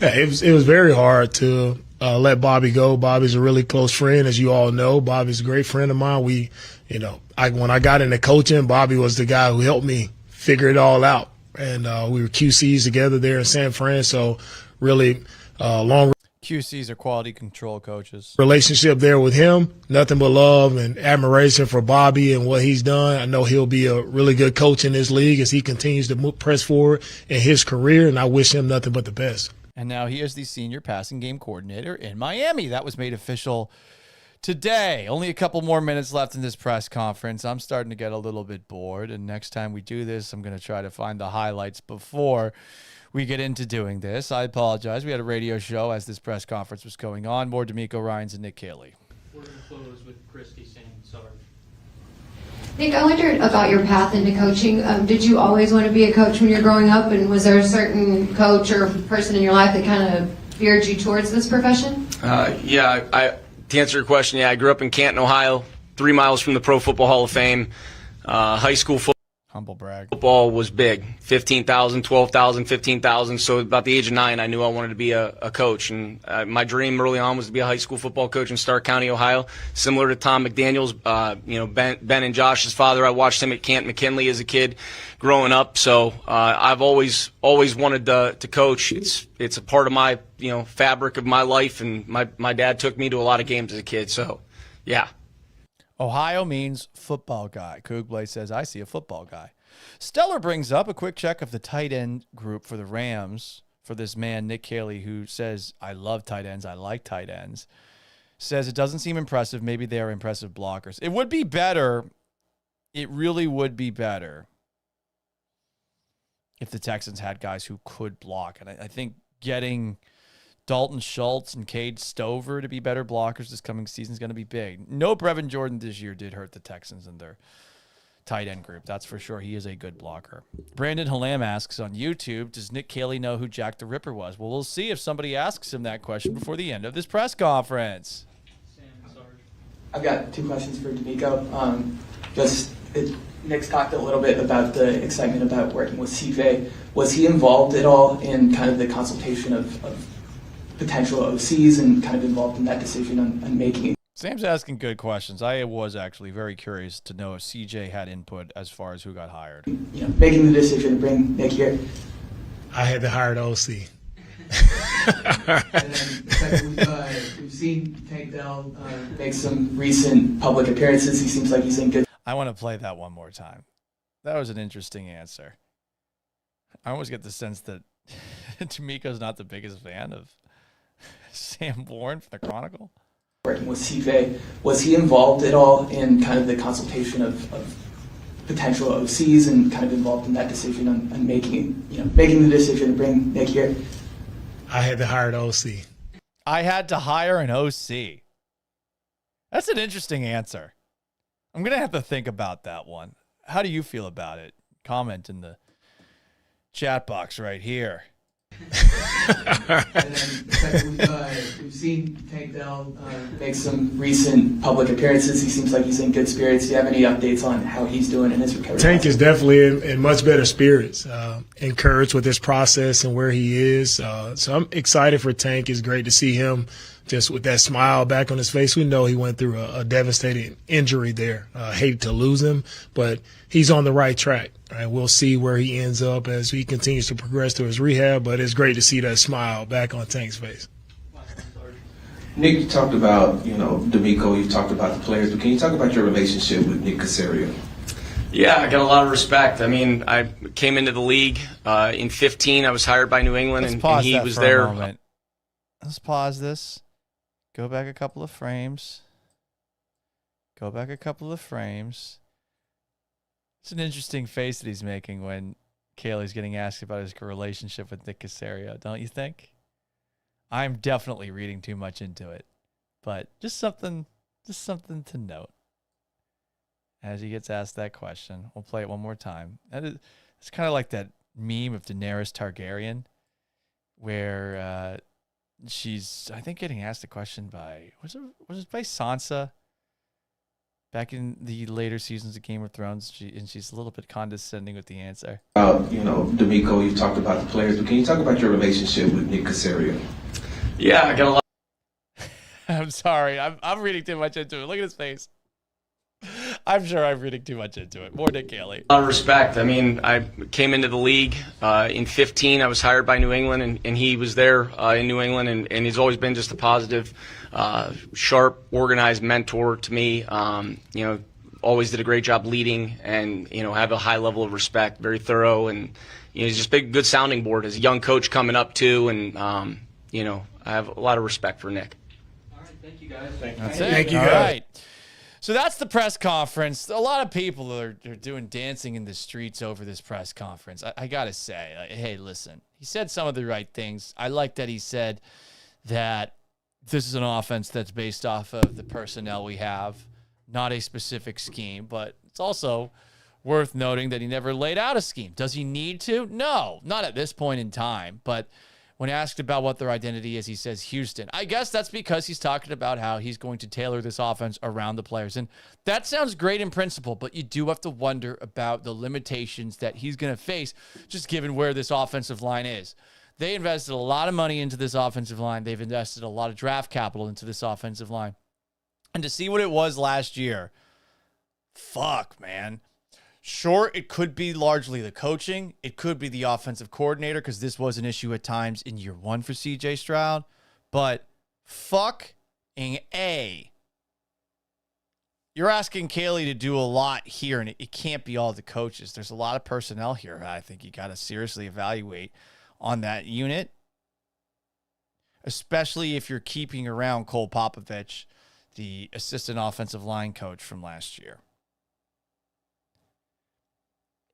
Yeah, it was very hard to let Bobby go. Bobby's a really close friend, as you all know. Bobby's a great friend of mine. When I got into coaching, Bobby was the guy who helped me figure it all out. And we were QCs together there in San Fran, so really long QCs are quality control coaches. Relationship there with him. Nothing but love and admiration for Bobby and what he's done. I know he'll be a really good coach in this league as he continues to press forward in his career, and I wish him nothing but the best. And now he is the senior passing game coordinator in Miami. That was made official today. Only a couple more minutes left in this press conference. I'm starting to get a little bit bored, and next time we do this, I'm going to try to find the highlights before we get into doing this. I apologize. We had a radio show as this press conference was going on. More DeMeco Ryans and Nick Caley. We're going to close with Christy saying sorry. Nick, I wondered about your path into coaching. Did you always want to be a coach when you're growing up, and was there a certain coach or person in your life that kind of veered you towards this profession? To answer your question, I grew up in Canton, Ohio, 3 miles from the Pro Football Hall of Fame. High school humble brag. Football was big, 15,000, 12,000, 15,000. So about the age of 9, I knew I wanted to be a coach. And my dream early on was to be a high school football coach in Stark County, Ohio. Similar to Tom McDaniel's, Ben and Josh's father, I watched him at Canton McKinley as a kid growing up. So I've always wanted to coach. It's a part of my fabric of my life, and my dad took me to a lot of games as a kid. So yeah. Ohio means football guy. Coogblay says, I see a football guy. Stellar brings up a quick check of the tight end group for the Rams for this man, Nick Caley, who says, I love tight ends. I like tight ends. Says it doesn't seem impressive. Maybe they are impressive blockers. It would be better. It really would be better if the Texans had guys who could block. And I think getting Dalton Schultz and Cade Stover to be better blockers this coming season is going to be big. No, Brevin Jordan this year did hurt the Texans in their tight end group. That's for sure. He is a good blocker. Brandon Halam asks on YouTube, does Nick Caley know who Jack the Ripper was? Well, we'll see if somebody asks him that question before the end of this press conference. I've got 2 questions for DeMeco. Nick's talked a little bit about the excitement about working with CJ. Was he involved at all in kind of the consultation of potential OCs and kind of involved in that decision on making it? Sam's asking good questions. I was actually very curious to know if CJ had input as far as who got hired. Making the decision to bring Nick here. I had to hire the OC. And then secondly, we've seen Tank Dell make some recent public appearances. He seems like he's in good. I want to play that one more time. That was an interesting answer. I always get the sense that DeMeco's not the biggest fan of Sam Bourne from the Chronicle. Working with CJ, was he involved at all in kind of the consultation of potential OCs and kind of involved in that decision on making the decision to bring Nick here? I had to hire the OC. I had to hire an OC. That's an interesting answer. I'm going to have to think about that one. How do you feel about it? Comment in the chat box right here. And then secondly, we've seen Tank Dell make some recent public appearances. He seems like he's in good spirits. Do you have any updates on how he's doing in his recovery? Tank is definitely in much better spirits, encouraged with this process and where he is. So I'm excited for Tank. It's great to see him just with that smile back on his face. We know he went through a devastating injury there. Hate to lose him, but he's on the right track. Right? We'll see where he ends up as he continues to progress through his rehab, but it's great to see that smile back on Tank's face. Nick, you talked about, DeMeco, you talked about the players, but can you talk about your relationship with Nick Caserio? Yeah, I got a lot of respect. I mean, I came into the league in 15. I was hired by New England, and he was there. Let's pause this. Go back a couple of frames. Go back a couple of frames. It's an interesting face that he's making when Caley's getting asked about his relationship with Nick Caserio, don't you think? I'm definitely reading too much into it, but just something to note as he gets asked that question. We'll play it one more time. It's kind of like that meme of Daenerys Targaryen, where she's, I think, getting asked a question by was it by Sansa back in the later seasons of Game of Thrones, she's a little bit condescending with the answer. DeMeco, you talked about the players, but can you talk about your relationship with Nick Caserio? Yeah, I got a lot. I'm sorry. I'm reading too much into it. Look at his face. I'm sure I'm reading too much into it. More Nick Caley. A lot of respect. I mean, I came into the league in 15. I was hired by New England, and he was there in New England, and he's always been just a positive, sharp, organized mentor to me. Always did a great job leading, and have a high level of respect, very thorough, and he's just a good sounding board as a young coach coming up too, and I have a lot of respect for Nick. All right, thank you guys. That's it. Thank you, All guys. right. So that's the press conference. A lot of people are doing dancing in the streets over this press conference. I got to say, hey, listen, he said some of the right things. I like that he said that this is an offense that's based off of the personnel we have, not a specific scheme, but it's also worth noting that he never laid out a scheme. Does he need to? No, not at this point in time, but when asked about what their identity is, he says Houston. I guess that's because he's talking about how he's going to tailor this offense around the players. And that sounds great in principle, but you do have to wonder about the limitations that he's going to face just given where this offensive line is. They invested a lot of money into this offensive line. They've invested a lot of draft capital into this offensive line. And to see what it was last year, fuck, man. Sure, it could be largely the coaching. It could be the offensive coordinator because this was an issue at times in year one for CJ Stroud. But fucking A. You're asking Caley to do a lot here, and it can't be all the coaches. There's a lot of personnel here I think you got to seriously evaluate on that unit, especially if you're keeping around Cole Popovich, the assistant offensive line coach from last year.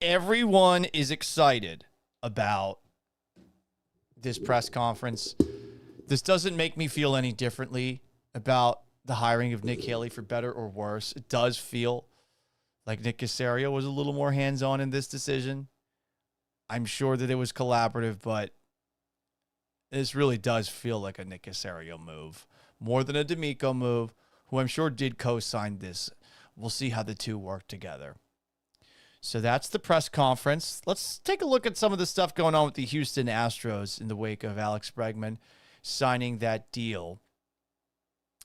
Everyone is excited about this press conference. This doesn't make me feel any differently about the hiring of Nick Caley for better or worse. It does feel like Nick Caserio was a little more hands-on in this decision. I'm sure that it was collaborative, but this really does feel like a Nick Caserio move. More than a DeMeco move, who I'm sure did co-sign this. We'll see how the two work together. So that's the press conference. Let's take a look at some of the stuff going on with the Houston Astros in the wake of Alex Bregman signing that deal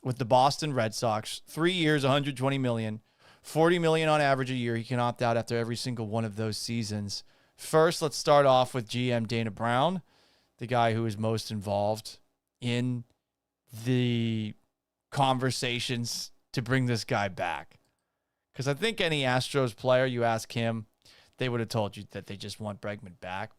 with the Boston Red Sox. 3 years, $120 million, $40 million on average a year. He can opt out after every single one of those seasons. First, let's start off with GM Dana Brown, the guy who is most involved in the conversations to bring this guy back. Because I think any Astros player, you ask him, they would have told you that they just want Bregman back.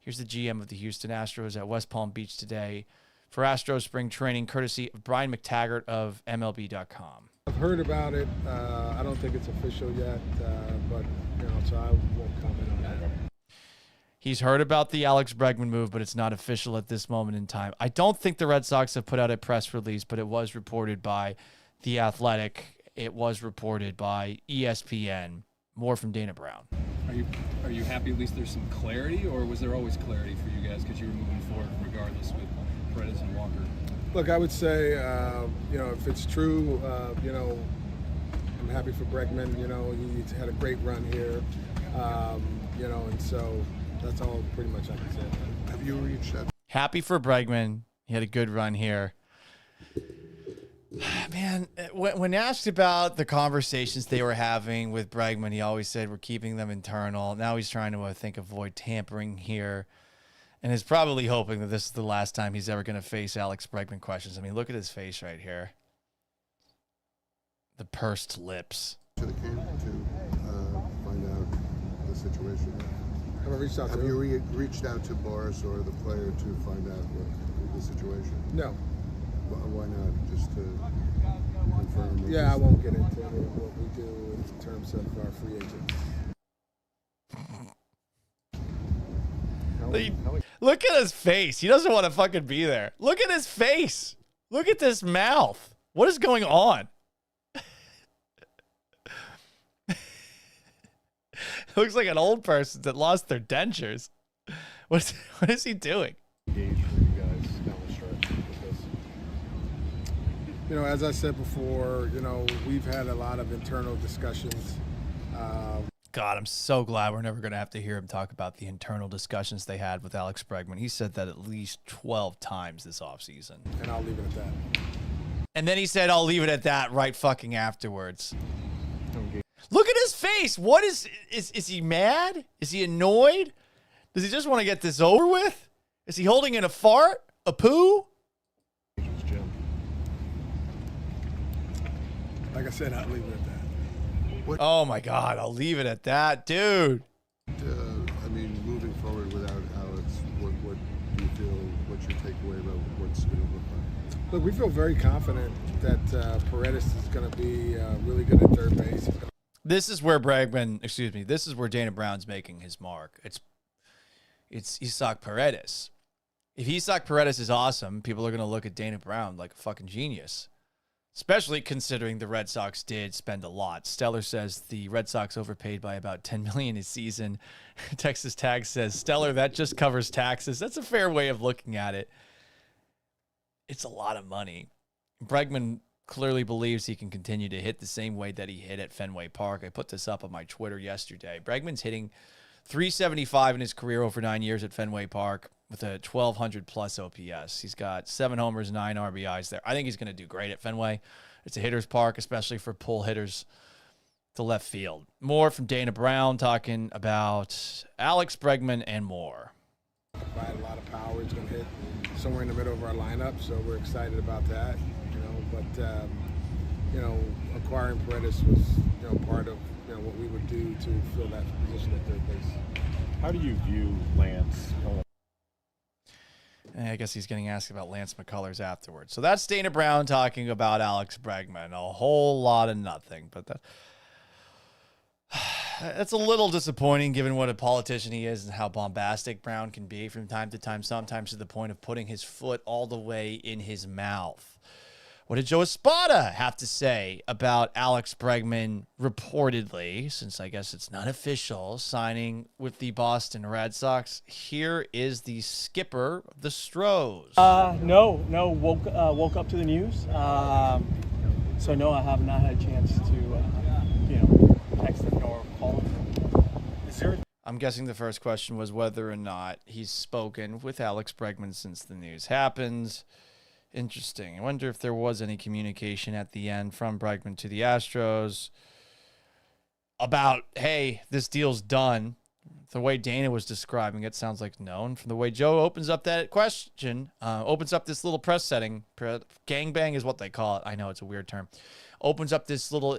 Here's the GM of the Houston Astros at West Palm Beach today for Astros spring training, courtesy of Brian McTaggart of MLB.com. I've heard about it. I don't think it's official yet, but so I won't comment on that. He's heard about the Alex Bregman move, but it's not official at this moment in time. I don't think the Red Sox have put out a press release, but it was reported by The Athletic. It was reported by ESPN. More from Dana Brown. Are you happy at least there's some clarity, or was there always clarity for you guys because you were moving forward regardless with Perez and Walker? Look, I would say, if it's true, I'm happy for Bregman. He's had a great run here, and so that's all pretty much I can say. Have you reached that? Happy for Bregman. He had a good run here. Man, when asked about the conversations they were having with Bregman, he always said, we're keeping them internal. Now he's trying to, avoid tampering here, and is probably hoping that this is the last time he's ever going to face Alex Bregman questions. I mean, look at his face right here. The pursed lips. To the camp to find out the situation. Have you reached out to Boris or the player to find out what the situation? No. Why not? Just to confirm. Yeah, I won't get into what we do in terms of our free agents. Look at his face. He doesn't want to fucking be there. Look at his face. Look at this mouth. What is going on? Looks like an old person that lost their dentures. What is he doing? Engaged for you guys down the stretch with this. As I said before, we've had a lot of internal discussions. God, I'm so glad we're never going to have to hear him talk about the internal discussions they had with Alex Bregman. He said that at least 12 times this offseason. And I'll leave it at that. And then he said, I'll leave it at that right fucking afterwards. Look at his face. What is he mad? Is he annoyed? Does he just want to get this over with? Is he holding in a fart? A poo? Like I said, I'll leave it at that. Oh my God, I'll leave it at that, dude. I mean, moving forward without Alex, what do you feel, what's your takeaway about what's going to look like? Look, we feel very confident that Paredes is going to be really good at third base. This is where this is where Dana Brown's making his mark. It's Isaac Paredes. If Isaac Paredes is awesome, people are going to look at Dana Brown like a fucking genius. Especially considering the Red Sox did spend a lot. Stellar says the Red Sox overpaid by about $10 million a season. Texas Tag says, Stellar, that just covers taxes. That's a fair way of looking at it. It's a lot of money. Bregman clearly believes he can continue to hit the same way that he hit at Fenway Park. I put this up on my Twitter yesterday. Bregman's hitting .375 in his career over 9 years at Fenway Park with a 1,200 plus OPS. He's got 7 homers, 9 RBIs there. I think he's going to do great at Fenway. It's a hitter's park, especially for pull hitters to left field. More from Dana Brown talking about Alex Bregman and more. Provide a lot of power. It's going to hit somewhere in the middle of our lineup, so we're excited about that. Acquiring Paredes was part of what we would do to fill that position at third base. How do you view Lance? I guess he's getting asked about Lance McCullers afterwards. So that's Dana Brown talking about Alex Bregman. A whole lot of nothing, but that's a little disappointing given what a politician he is and how bombastic Brown can be from time to time, sometimes to the point of putting his foot all the way in his mouth. What did Joe Espada have to say about Alex Bregman reportedly, since I guess it's not official, signing with the Boston Red Sox? Here is the skipper of the Stros. No. Woke up to the news. So no, I have not had a chance to, text him or call him. I'm guessing the first question was whether or not he's spoken with Alex Bregman since the news happened. Interesting. I wonder if there was any communication at the end from Bregman to the Astros about, hey, this deal's done. The way Dana was describing it sounds like no. And from the way Joe opens up that question, opens up this little press setting, gangbang is what they call it. I know it's a weird term. Opens up this little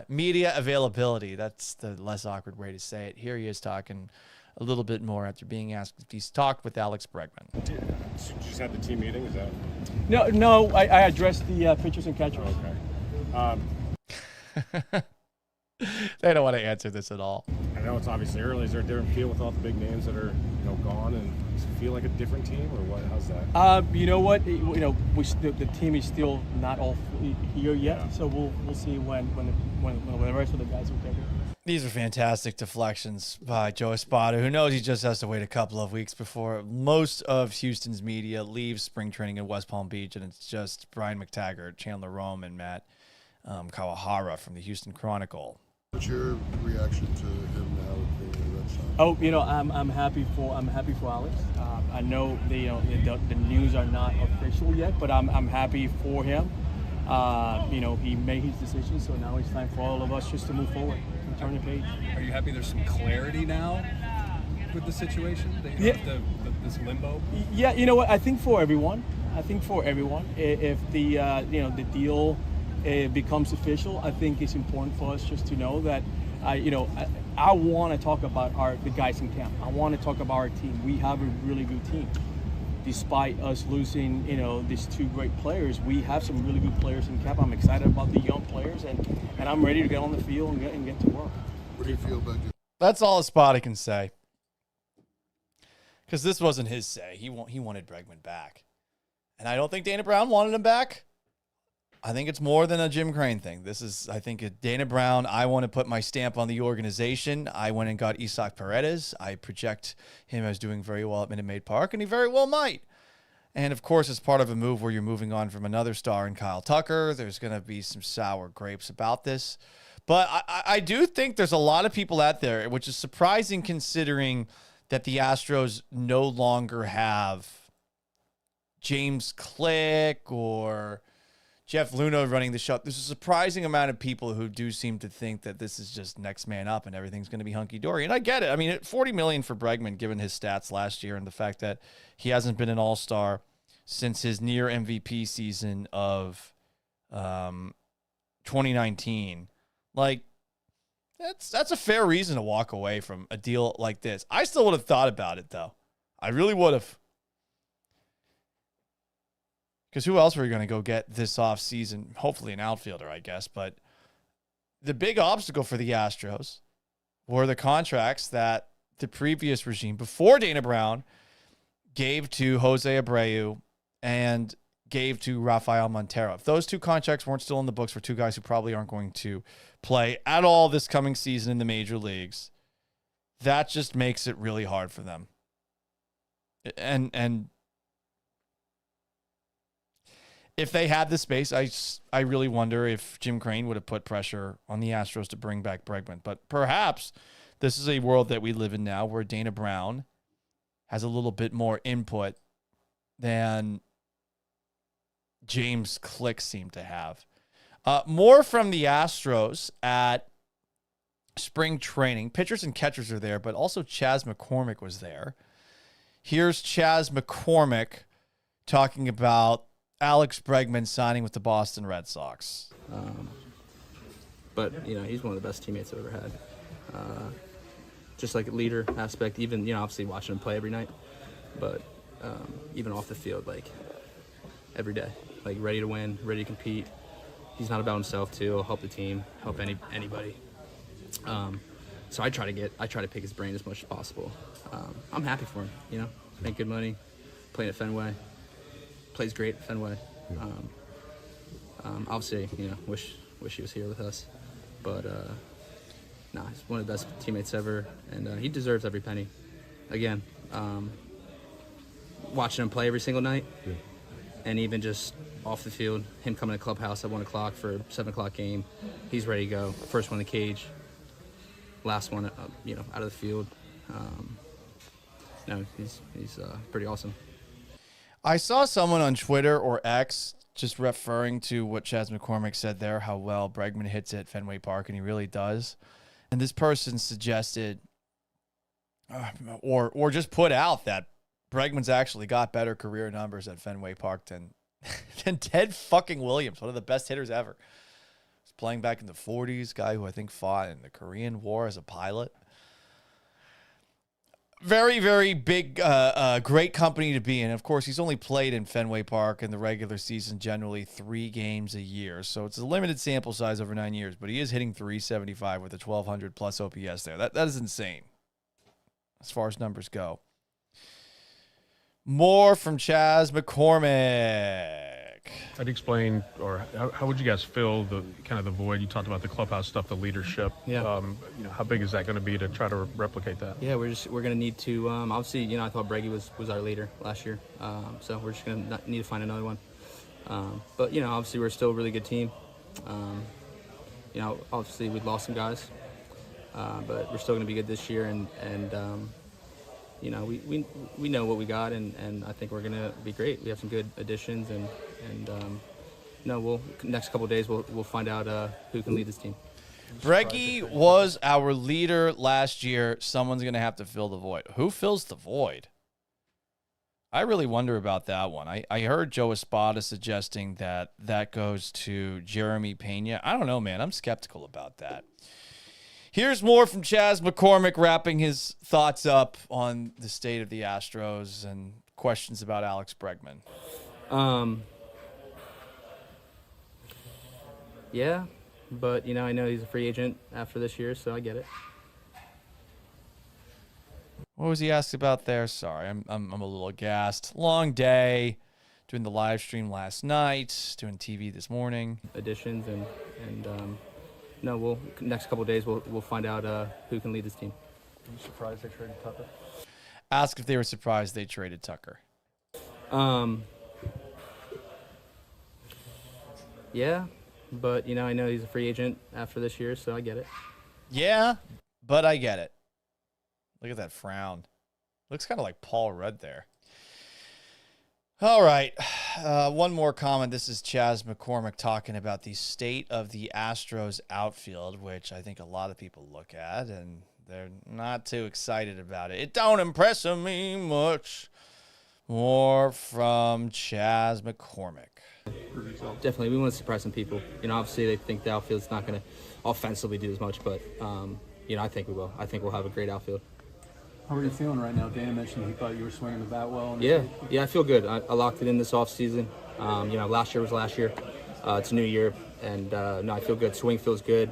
media availability. That's the less awkward way to say it. Here he is talking a little bit more after being asked if he's talked with Alex Bregman. Did you just have the team meeting? Is that? No. I addressed the pitchers and catchers. Okay. They don't want to answer this at all. I know it's obviously early. Is there a different feel with all the big names that are gone, and does it feel like a different team, or what? How's that? You know what? The team is still not all here yet, Yeah. so we'll see when the rest of the guys will take it. These are fantastic deflections by Joe Espada, who knows he just has to wait a couple of weeks before most of Houston's media leaves spring training in West Palm Beach, and it's just Brian McTaggart, Chandler Rome, and Matt Kawahara from the Houston Chronicle. What's your reaction to him now being the Red Sox? Oh, I'm happy for Alex. I know the news are not official yet, but I'm happy for him. He made his decision, so now it's time for all of us just to move forward and turn the page. Are you happy there's some clarity now with the situation? That you have this limbo? Yeah, you know what? I think for everyone, if the deal becomes official, I think it's important for us just to know that, I want to talk about the guys in camp. I want to talk about our team. We have a really good team. Despite us losing, these two great players, we have some really good players in camp. I'm excited about the young players, and I'm ready to get on the field and get to work. What do you feel about you? That's all Espada can say. Because this wasn't his say. He wanted Bregman back. And I don't think Dana Brown wanted him back. I think it's more than a Jim Crane thing. This is, I think, a Dana Brown, I want to put my stamp on the organization. I went and got Isaac Paredes. I project him as doing very well at Minute Maid Park, and he very well might. And, of course, it's part of a move where you're moving on from another star in Kyle Tucker. There's going to be some sour grapes about this. But I do think there's a lot of people out there, which is surprising considering that the Astros no longer have James Click or Jeff Luhnow running the show. There's a surprising amount of people who do seem to think that this is just next man up and everything's going to be hunky-dory. And I get it. I mean, $40 million for Bregman, given his stats last year and the fact that he hasn't been an all-star since his near MVP season of 2019. Like, that's a fair reason to walk away from a deal like this. I still would have thought about it, though. I really would have. Because who else were you going to go get this offseason? Hopefully an outfielder, I guess. But the big obstacle for the Astros were the contracts that the previous regime, before Dana Brown, gave to Jose Abreu and gave to Rafael Montero. If those two contracts weren't still in the books for two guys who probably aren't going to play at all this coming season in the major leagues, that just makes it really hard for them. And if they had the space, I really wonder if Jim Crane would have put pressure on the Astros to bring back Bregman. But perhaps this is a world that we live in now where Dana Brown has a little bit more input than James Click seemed to have. More from the Astros at spring training. Pitchers and catchers are there, but also Chas McCormick was there. Here's Chas McCormick talking about Alex Bregman signing with the Boston Red Sox. But, he's one of the best teammates I've ever had. Just like a leader aspect, even, obviously watching him play every night. But even off the field, like, every day. Like, ready to win, ready to compete. He's not about himself, too. He'll help the team, help anybody. So I try to pick his brain as much as possible. I'm happy for him, make good money, playing at Fenway. Plays great at Fenway. Obviously, wish he was here with us. But, he's one of the best teammates ever, and he deserves every penny. Again, watching him play every single night, and even just off the field, him coming to the clubhouse at 1 o'clock for a 7 o'clock game, he's ready to go. First one in the cage, last one, out of the field. He's pretty awesome. I saw someone on Twitter or X just referring to what Chas McCormick said there, how well Bregman hits at Fenway Park, and he really does. And this person suggested or just put out that Bregman's actually got better career numbers at Fenway Park than Ted fucking Williams, one of the best hitters ever. He's playing back in the 40s, guy who I think fought in the Korean War as a pilot. Very, very big, great company to be in. Of course, he's only played in Fenway Park in the regular season, generally 3 games a year. So it's a limited sample size over 9 years, but he is hitting .375 with a 1,200 plus OPS there. That is insane as far as numbers go. More from Chas McCormick. I'd explain, or how would you guys fill the kind of the void? You talked about the clubhouse stuff, the leadership. Yeah. How big is that going to be to try to replicate that? Yeah, we're going to need to. Obviously, I thought Breggy was our leader last year, so we're just going to need to find another one. But obviously, we're still a really good team. Obviously, we've lost some guys, but we're still going to be good this year, and we know what we got, and I think we're going to be great. We have some good additions, and next couple of days we'll find out who can lead this team. Breggy was our leader last year. Someone's going to have to fill the void. Who fills the void? I really wonder about that one. I heard Joe Espada suggesting that goes to Jeremy Pena. I don't know, man. I'm skeptical about that. Here's more from Chas McCormick wrapping his thoughts up on the state of the Astros and questions about Alex Bregman. Yeah, but, I know he's a free agent after this year, so I get it. What was he asked about there? Sorry, I'm a little gassed. Long day, doing the live stream last night, doing TV this morning. Additions and next couple of days we'll find out who can lead this team. Are you surprised they traded Tucker? Ask if they were surprised they traded Tucker. Yeah, but I know he's a free agent after this year, so I get it. Yeah, but I get it. Look at that frown. Looks kind of like Paul Rudd there. All right. One more comment. This is Chaz McCormick talking about the state of the Astros outfield, which I think a lot of people look at, and they're not too excited about it. It don't impress me much. More from Chaz McCormick. Definitely, we want to surprise some people. Obviously they think the outfield's not going to offensively do as much, but, I think we will. I think we'll have a great outfield. How are you feeling right now? Dan mentioned he thought you were swinging the bat well. Yeah, I feel good. I locked it in this offseason. Last year was last year. It's a new year, and I feel good. Swing feels good.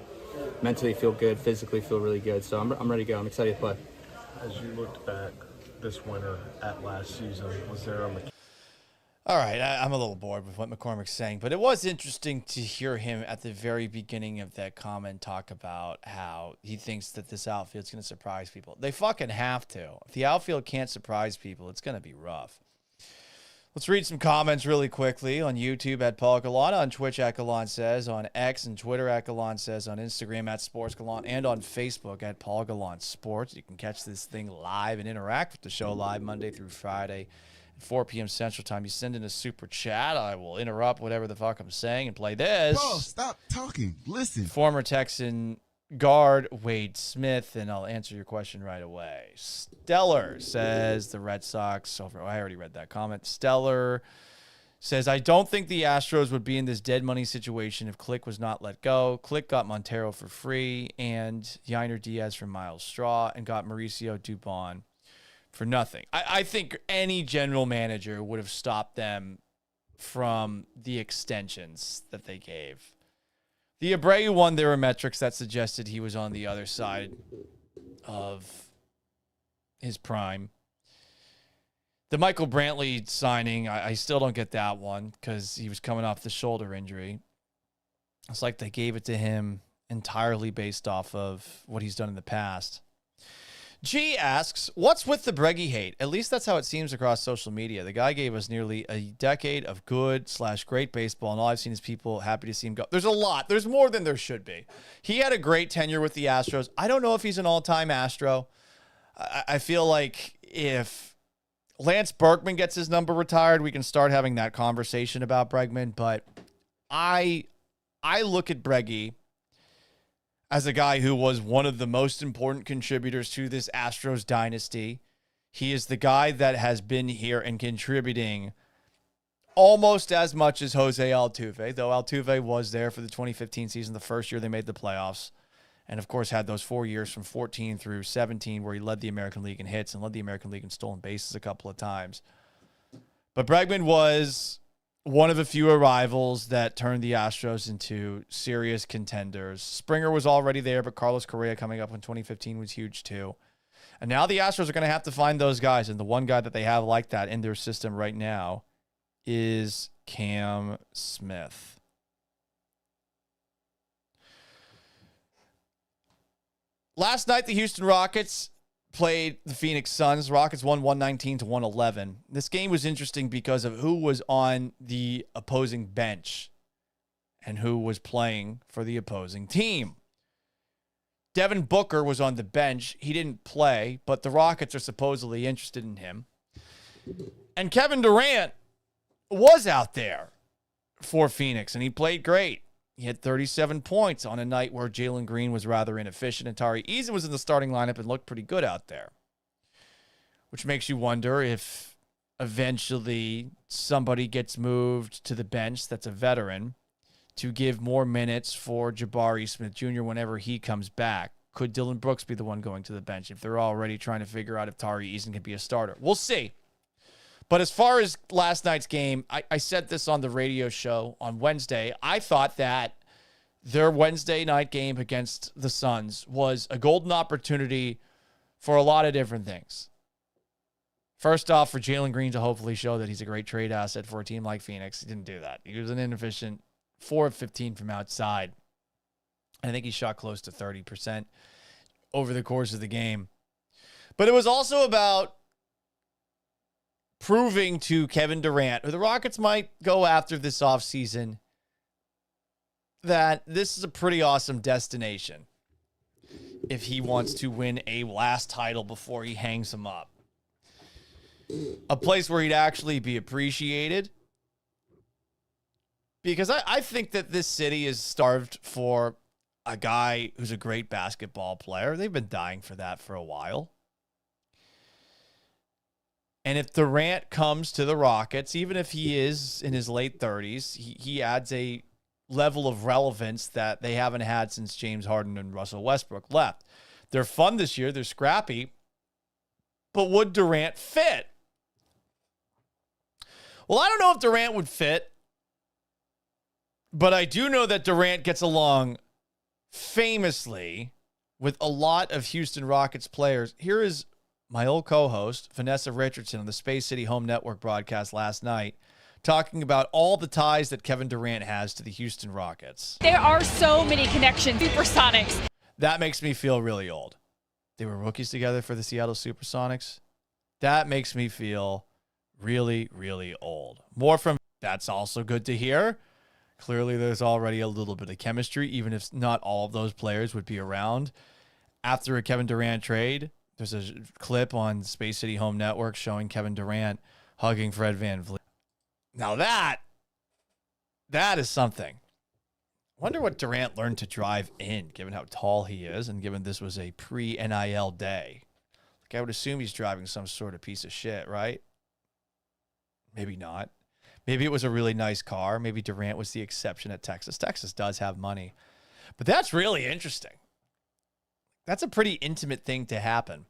Mentally feel good. Physically feel really good. So I'm ready to go. I'm excited to play. As you looked back this winter at last season, was there a All right, I'm a little bored with what McCormick's saying, but it was interesting to hear him at the very beginning of that comment talk about how he thinks that this outfield's going to surprise people. They fucking have to. If the outfield can't surprise people, it's going to be rough. Let's read some comments really quickly on YouTube at Paul Gallant, on Twitch at Gallant Says, on X and Twitter at Gallant Says, on Instagram at Sports Gallant, and on Facebook at Paul Gallant Sports. You can catch this thing live and interact with the show live Monday through Friday. 4 p.m. Central Time. You send in a super chat. I will interrupt whatever the fuck I'm saying and play this. Bro, stop talking. Listen. Former Texan guard Wade Smith, and I'll answer your question right away. Stellar says the Red Sox. I already read that comment. Stellar says, I don't think the Astros would be in this dead money situation if Click was not let go. Click got Montero for free and Yainer Diaz from Miles Straw and got Mauricio Dubon for nothing. I think any general manager would have stopped them from the extensions that they gave. The Abreu one, there were metrics that suggested he was on the other side of his prime. The Michael Brantley signing, I still don't get that one because he was coming off the shoulder injury. It's like they gave it to him entirely based off of what he's done in the past. G asks, what's with the Breggy hate? At least that's how it seems across social media. The guy gave us nearly a decade of good/great baseball, and all I've seen is people happy to see him go. There's a lot. There's more than there should be. He had a great tenure with the Astros. I don't know if he's an all-time Astro. I feel like if Lance Berkman gets his number retired, we can start having that conversation about Bregman. But I look at Breggy as a guy who was one of the most important contributors to this Astros dynasty. He is the guy that has been here and contributing almost as much as Jose Altuve, though Altuve was there for the 2015 season, the first year they made the playoffs, and of course had those 4 years from 14 through 17 where he led the American League in hits and led the American League in stolen bases a couple of times. But Bregman was one of the few arrivals that turned the Astros into serious contenders. Springer was already there, but Carlos Correa coming up in 2015 was huge too. And now the Astros are going to have to find those guys, and the one guy that they have like that in their system right now is Cam Smith. Last night, the Houston Rockets played the Phoenix Suns. Rockets won 119-111. This game was interesting because of who was on the opposing bench and who was playing for the opposing team. Devin Booker was on the bench. He didn't play, but the Rockets are supposedly interested in him. And Kevin Durant was out there for Phoenix, and he played great. He had 37 points on a night where Jalen Green was rather inefficient, and Tari Eason was in the starting lineup and looked pretty good out there, which makes you wonder if eventually somebody gets moved to the bench that's a veteran to give more minutes for Jabari Smith Jr. whenever he comes back. Could Dylan Brooks be the one going to the bench if they're already trying to figure out if Tari Eason can be a starter? We'll see. But as far as last night's game, I said this on the radio show on Wednesday. I thought that their Wednesday night game against the Suns was a golden opportunity for a lot of different things. First off, for Jalen Green to hopefully show that he's a great trade asset for a team like Phoenix. He didn't do that. He was an inefficient 4 of 15 from outside. I think he shot close to 30% over the course of the game. But it was also about proving to Kevin Durant, who the Rockets might go after this offseason, that this is a pretty awesome destination if he wants to win a last title before he hangs him up. a place where he'd actually be appreciated. Because I think that this city is starved for a guy who's a great basketball player. They've been dying for that for a while. And if Durant comes to the Rockets, even if he is in his late 30s, he adds a level of relevance that they haven't had since James Harden and Russell Westbrook left. They're fun this year. They're scrappy. But would Durant fit? Well, I don't know if Durant would fit. But I do know that Durant gets along famously with a lot of Houston Rockets players. Here is my old co-host, Vanessa Richardson, on the Space City Home Network broadcast last night, talking about all the ties that Kevin Durant has to the Houston Rockets. There are so many connections. Supersonics. That makes me feel really old. They were rookies together for the Seattle Supersonics. That makes me feel really, really old. More from that's also good to hear. Clearly, there's already a little bit of chemistry, even if not all of those players would be around. After a Kevin Durant trade, there's a clip on Space City Home Network showing Kevin Durant hugging Fred VanVleet. Now that is something. I wonder what Durant learned to drive in, given how tall he is, and given this was a pre-NIL day. Like, I would assume he's driving some sort of piece of shit, right? Maybe not. Maybe it was a really nice car. Maybe Durant was the exception at Texas. Texas does have money. But that's really interesting. That's a pretty intimate thing to happen.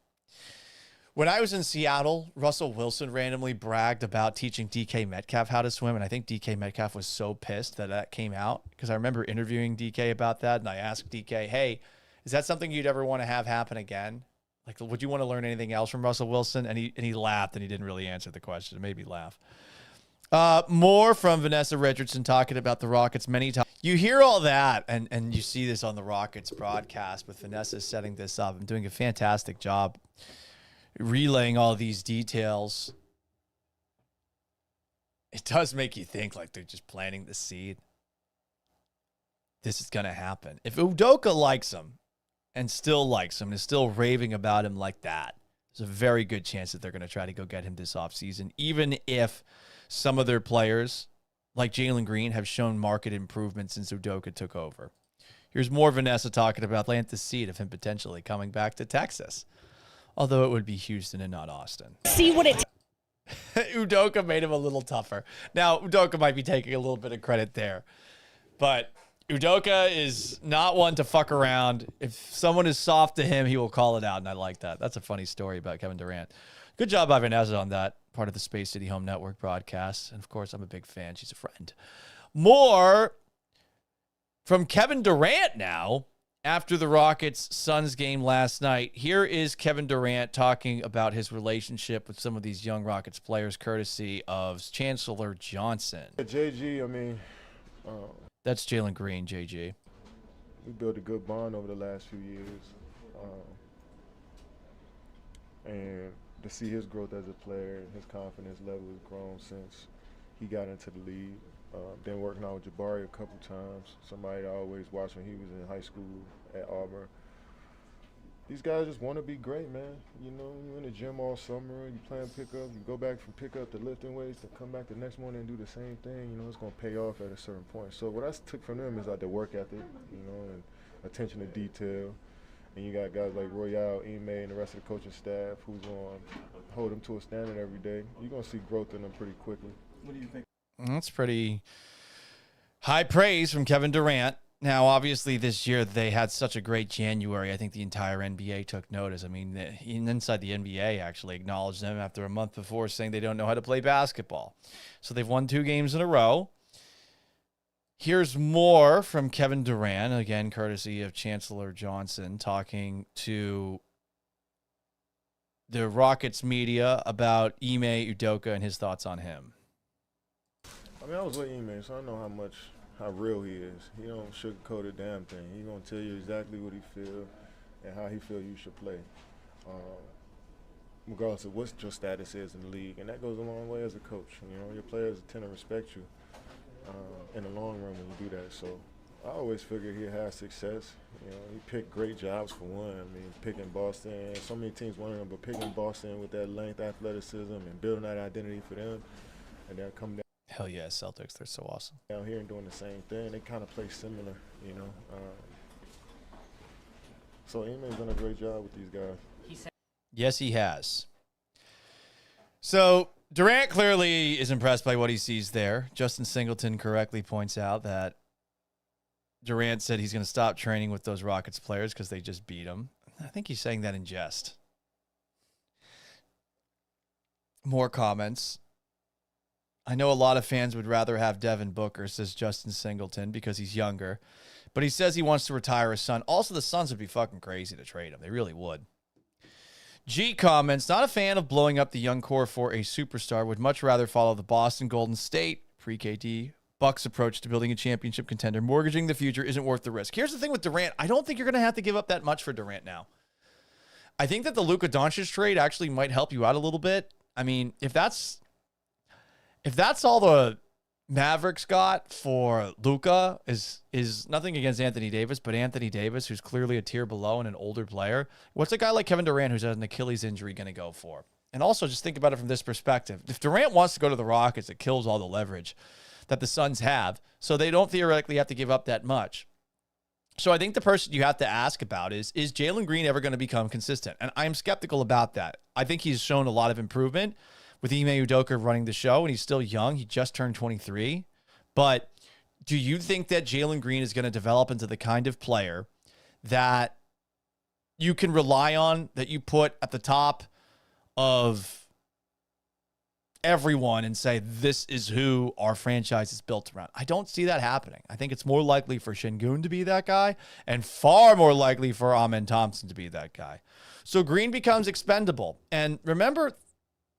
When I was in Seattle, Russell Wilson randomly bragged about teaching DK Metcalf how to swim, and I think DK Metcalf was so pissed that came out, because I remember interviewing DK about that, and I asked DK, hey, is that something you'd ever want to have happen again? Like, would you want to learn anything else from Russell Wilson? And he laughed, and he didn't really answer the question. It made me laugh. More from Vanessa Richardson talking about the Rockets many times. You hear all that, and you see this on the Rockets broadcast with Vanessa setting this up and doing a fantastic job relaying all these details. It does make you think like they're just planting the seed. This is going to happen. If Udoka likes him and still likes him and is still raving about him like that, there's a very good chance that they're going to try to go get him this offseason, even if some of their players, like Jalen Green, have shown market improvement since Udoka took over. Here's more Vanessa talking about plant the seed of him potentially coming back to Texas, although it would be Houston and not Austin. See what it Udoka made him a little tougher. Now, Udoka might be taking a little bit of credit there, but Udoka is not one to fuck around. If someone is soft to him, he will call it out, and I like that. That's a funny story about Kevin Durant. Good job by Vanessa on that part of the Space City Home Network broadcast. And, of course, I'm a big fan. She's a friend. More from Kevin Durant now after the Rockets-Suns game last night. Here is Kevin Durant talking about his relationship with some of these young Rockets players, courtesy of Chancellor Johnson. JG, I mean... That's Jalen Green, JG. We built a good bond over the last few years. And to see his growth as a player and his confidence level has grown since he got into the league. Been working out with Jabari a couple times. Somebody I always watched when he was in high school at Auburn. These guys just want to be great, man. You know, you're in the gym all summer, you playing pickup, you go back from pickup to lifting weights, to come back the next morning and do the same thing. You know, it's going to pay off at a certain point. So what I took from them is like the work ethic, you know, and attention to detail. And you got guys like Royale, Ime, and the rest of the coaching staff who's going to hold them to a standard every day. You're going to see growth in them pretty quickly. What do you think? That's pretty high praise from Kevin Durant. Now, obviously, this year they had such a great January. I think the entire NBA took notice. I mean, inside the NBA actually acknowledged them after a month before saying they don't know how to play basketball. So they've won 2 games in a row. Here's more from Kevin Durant, again, courtesy of Chancellor Johnson, talking to the Rockets media about Ime Udoka and his thoughts on him. I mean, I was with Ime, so I know how real he is. He don't sugarcoat a damn thing. He gonna tell you exactly what he feel and how he feel you should play, regardless of what your status is in the league. And that goes a long way as a coach. You know, your players tend to respect you in the long run when you do that. So I always figured he'd have success. You know, he picked great jobs for one. I mean, picking Boston, so many teams wanted him, but picking Boston with that length, athleticism, and building that identity for them, and then coming down. Hell yeah, Celtics, they're so awesome. Down here and doing the same thing. They kind of play similar, you know. So Eman's done a great job with these guys. Yes, he has. So Durant clearly is impressed by what he sees there. Justin Singleton correctly points out that Durant said he's going to stop training with those Rockets players because they just beat him. I think he's saying that in jest. More comments. I know a lot of fans would rather have Devin Booker, says Justin Singleton, because he's younger. But he says he wants to retire his son. Also, the Suns would be fucking crazy to trade him. They really would. G comments, not a fan of blowing up the young core for a superstar. Would much rather follow the Boston Golden State, pre-KD, Bucks approach to building a championship contender. Mortgaging the future isn't worth the risk. Here's the thing with Durant. I don't think you're going to have to give up that much for Durant now. I think that the Luka Doncic trade actually might help you out a little bit. I mean, if that's all the Mavericks got for Luka is nothing against Anthony Davis, but Anthony Davis, who's clearly a tier below and an older player, what's a guy like Kevin Durant who's had an Achilles injury going to go for? And also just think about it from this perspective. If Durant wants to go to the Rockets, it kills all the leverage that the Suns have, so they don't theoretically have to give up that much. So I think the person you have to ask about is Jalen Green ever going to become consistent? And I'm skeptical about that. I think he's shown a lot of improvement with Ime Udoka running the show, and he's still young. He just turned 23. But do you think that Jalen Green is going to develop into the kind of player that you can rely on, that you put at the top of everyone and say, this is who our franchise is built around? I don't see that happening. I think it's more likely for Şengün to be that guy and far more likely for Amen Thompson to be that guy. So Green becomes expendable. And remember,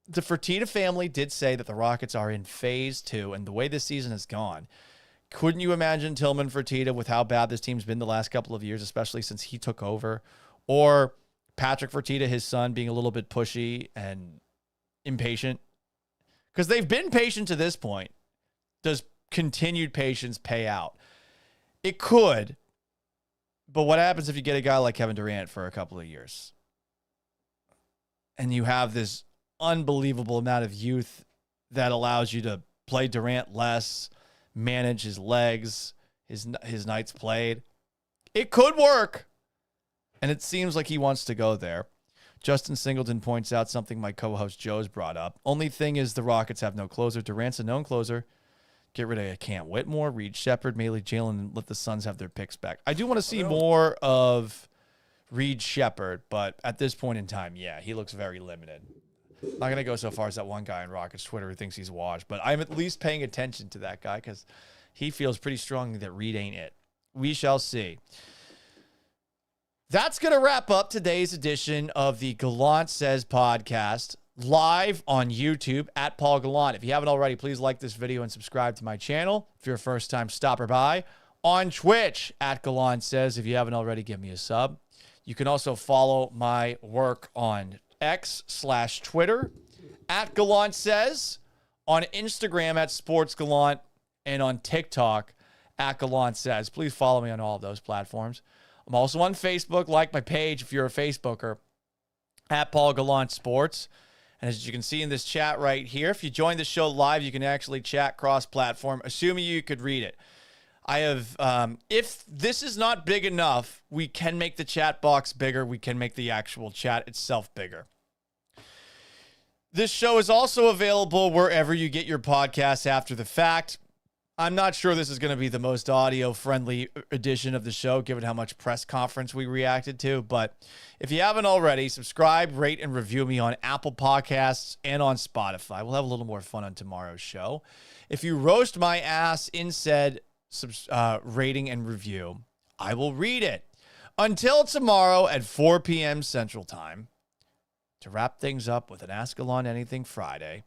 the Fertitta family did say that the Rockets are in phase 2, and the way this season has gone, couldn't you imagine Tillman Fertitta with how bad this team's been the last couple of years, especially since he took over, or Patrick Fertitta, his son, being a little bit pushy and impatient? Because they've been patient to this point. Does continued patience pay out? It could, but what happens if you get a guy like Kevin Durant for a couple of years? And you have this unbelievable amount of youth that allows you to play Durant less, manage his legs, his nights played. It could work. And it seems like he wants to go there. Justin Singleton points out something my co-host Joe's brought up. Only thing is the Rockets have no closer. Durant's a known closer. Get rid of Cam Whitmore, Reed Shepherd, Maley Jalen, and let the Suns have their picks back. I do want to see more of Reed Shepherd, but at this point in time, yeah, he looks very limited. I'm not going to go so far as that one guy on Rockets Twitter who thinks he's washed, but I'm at least paying attention to that guy because he feels pretty strongly that Reed ain't it. We shall see. That's going to wrap up today's edition of the Gallant Says podcast, live on YouTube at Paul Gallant. If you haven't already, please like this video and subscribe to my channel. If you're a first-time stopper by, on Twitch at Gallant Says. If you haven't already, give me a sub. You can also follow my work on X/Twitter at Gallant Says, on Instagram at Sports Gallant, and on TikTok at Gallant Says. Please follow me on all of those platforms. I'm also on Facebook. Like my page if you're a Facebooker, at Paul Gallant Sports. And as you can see in this chat right here, if you join the show live, you can actually chat cross-platform, assuming you could read it. I have, if this is not big enough, we can make the chat box bigger. We can make the actual chat itself bigger. This show is also available wherever you get your podcasts after the fact. I'm not sure this is going to be the most audio-friendly edition of the show, given how much press conference we reacted to. But if you haven't already, subscribe, rate, and review me on Apple Podcasts and on Spotify. We'll have a little more fun on tomorrow's show. If you roast my ass in said rating and review, I will read it. Until tomorrow at 4 p.m. Central Time, to wrap things up with an Ask Gallant Anything Friday.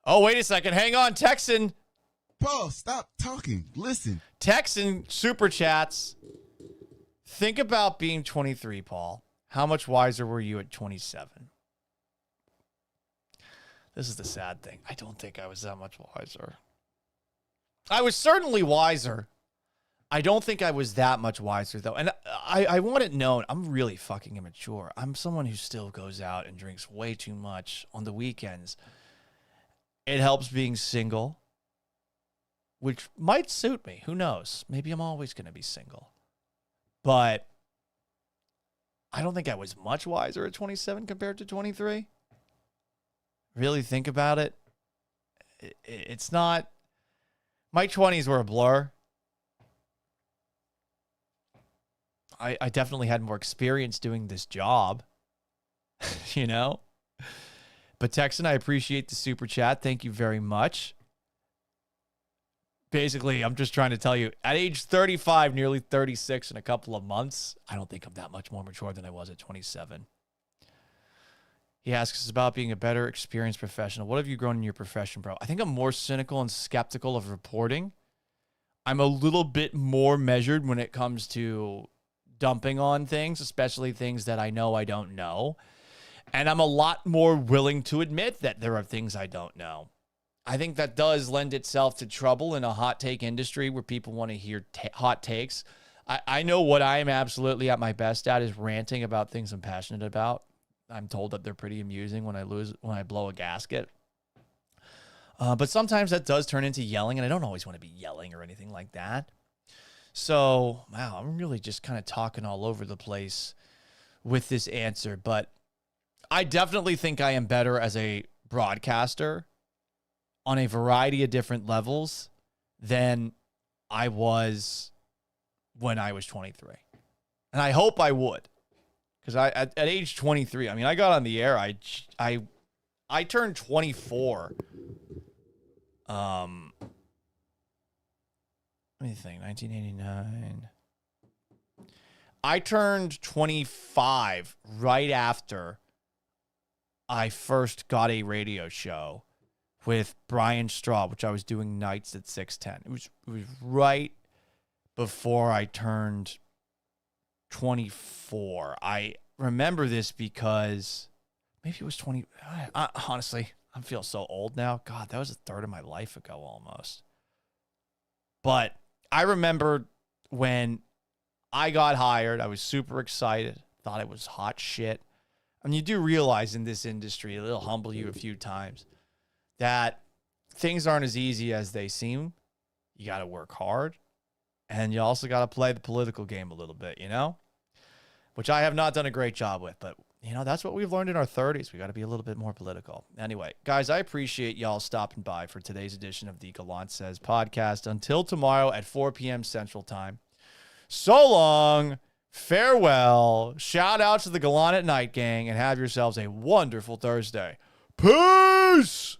Oh, wait a second. Hang on, Texan. Paul, stop talking. Listen. Texan super chats. Think about being 23, Paul. How much wiser were you at 27? This is the sad thing. I don't think I was that much wiser. I was certainly wiser. I don't think I was that much wiser, though. And I want it known, I'm really fucking immature. I'm someone who still goes out and drinks way too much on the weekends. It helps being single, which might suit me. Who knows? Maybe I'm always going to be single. But I don't think I was much wiser at 27 compared to 23. Really think about it. It's not... My 20s were a blur. I definitely had more experience doing this job, you know? But Texan, I appreciate the super chat. Thank you very much. Basically, I'm just trying to tell you, at age 35, nearly 36 in a couple of months, I don't think I'm that much more mature than I was at 27. He asks us about being a better experienced professional. What have you grown in your profession, bro? I think I'm more cynical and skeptical of reporting. I'm a little bit more measured when it comes to dumping on things, especially things that I know I don't know. And I'm a lot more willing to admit that there are things I don't know. I think that does lend itself to trouble in a hot take industry where people want to hear hot takes. I know what I am absolutely at my best at is ranting about things I'm passionate about. I'm told that they're pretty amusing when I blow a gasket. But sometimes that does turn into yelling, and I don't always want to be yelling or anything like that. So, wow, I'm really just kind of talking all over the place with this answer. But I definitely think I am better as a broadcaster on a variety of different levels than I was when I was 23. And I hope I would. Because at age 23, I mean, I got on the air. I turned 24. Let me think, 1989. I turned 25 right after I first got a radio show with Brian Straw, which I was doing nights at 610. It was right before I turned 24. I remember this because maybe it was 20. Honestly, I feel so old now. God, that was a third of my life ago almost. But I remember when I got hired, I was super excited, thought it was hot shit. And you do realize in this industry, it'll humble you a few times, that things aren't as easy as they seem. You got to work hard. And you also got to play the political game a little bit, you know? Which I have not done a great job with, but, you know, that's what we've learned in our 30s. We got to be a little bit more political. Anyway, guys, I appreciate y'all stopping by for today's edition of the Gallant Says podcast. Until tomorrow at 4 p.m. Central Time. So long. Farewell. Shout out to the Gallant at Night gang and have yourselves a wonderful Thursday. Peace!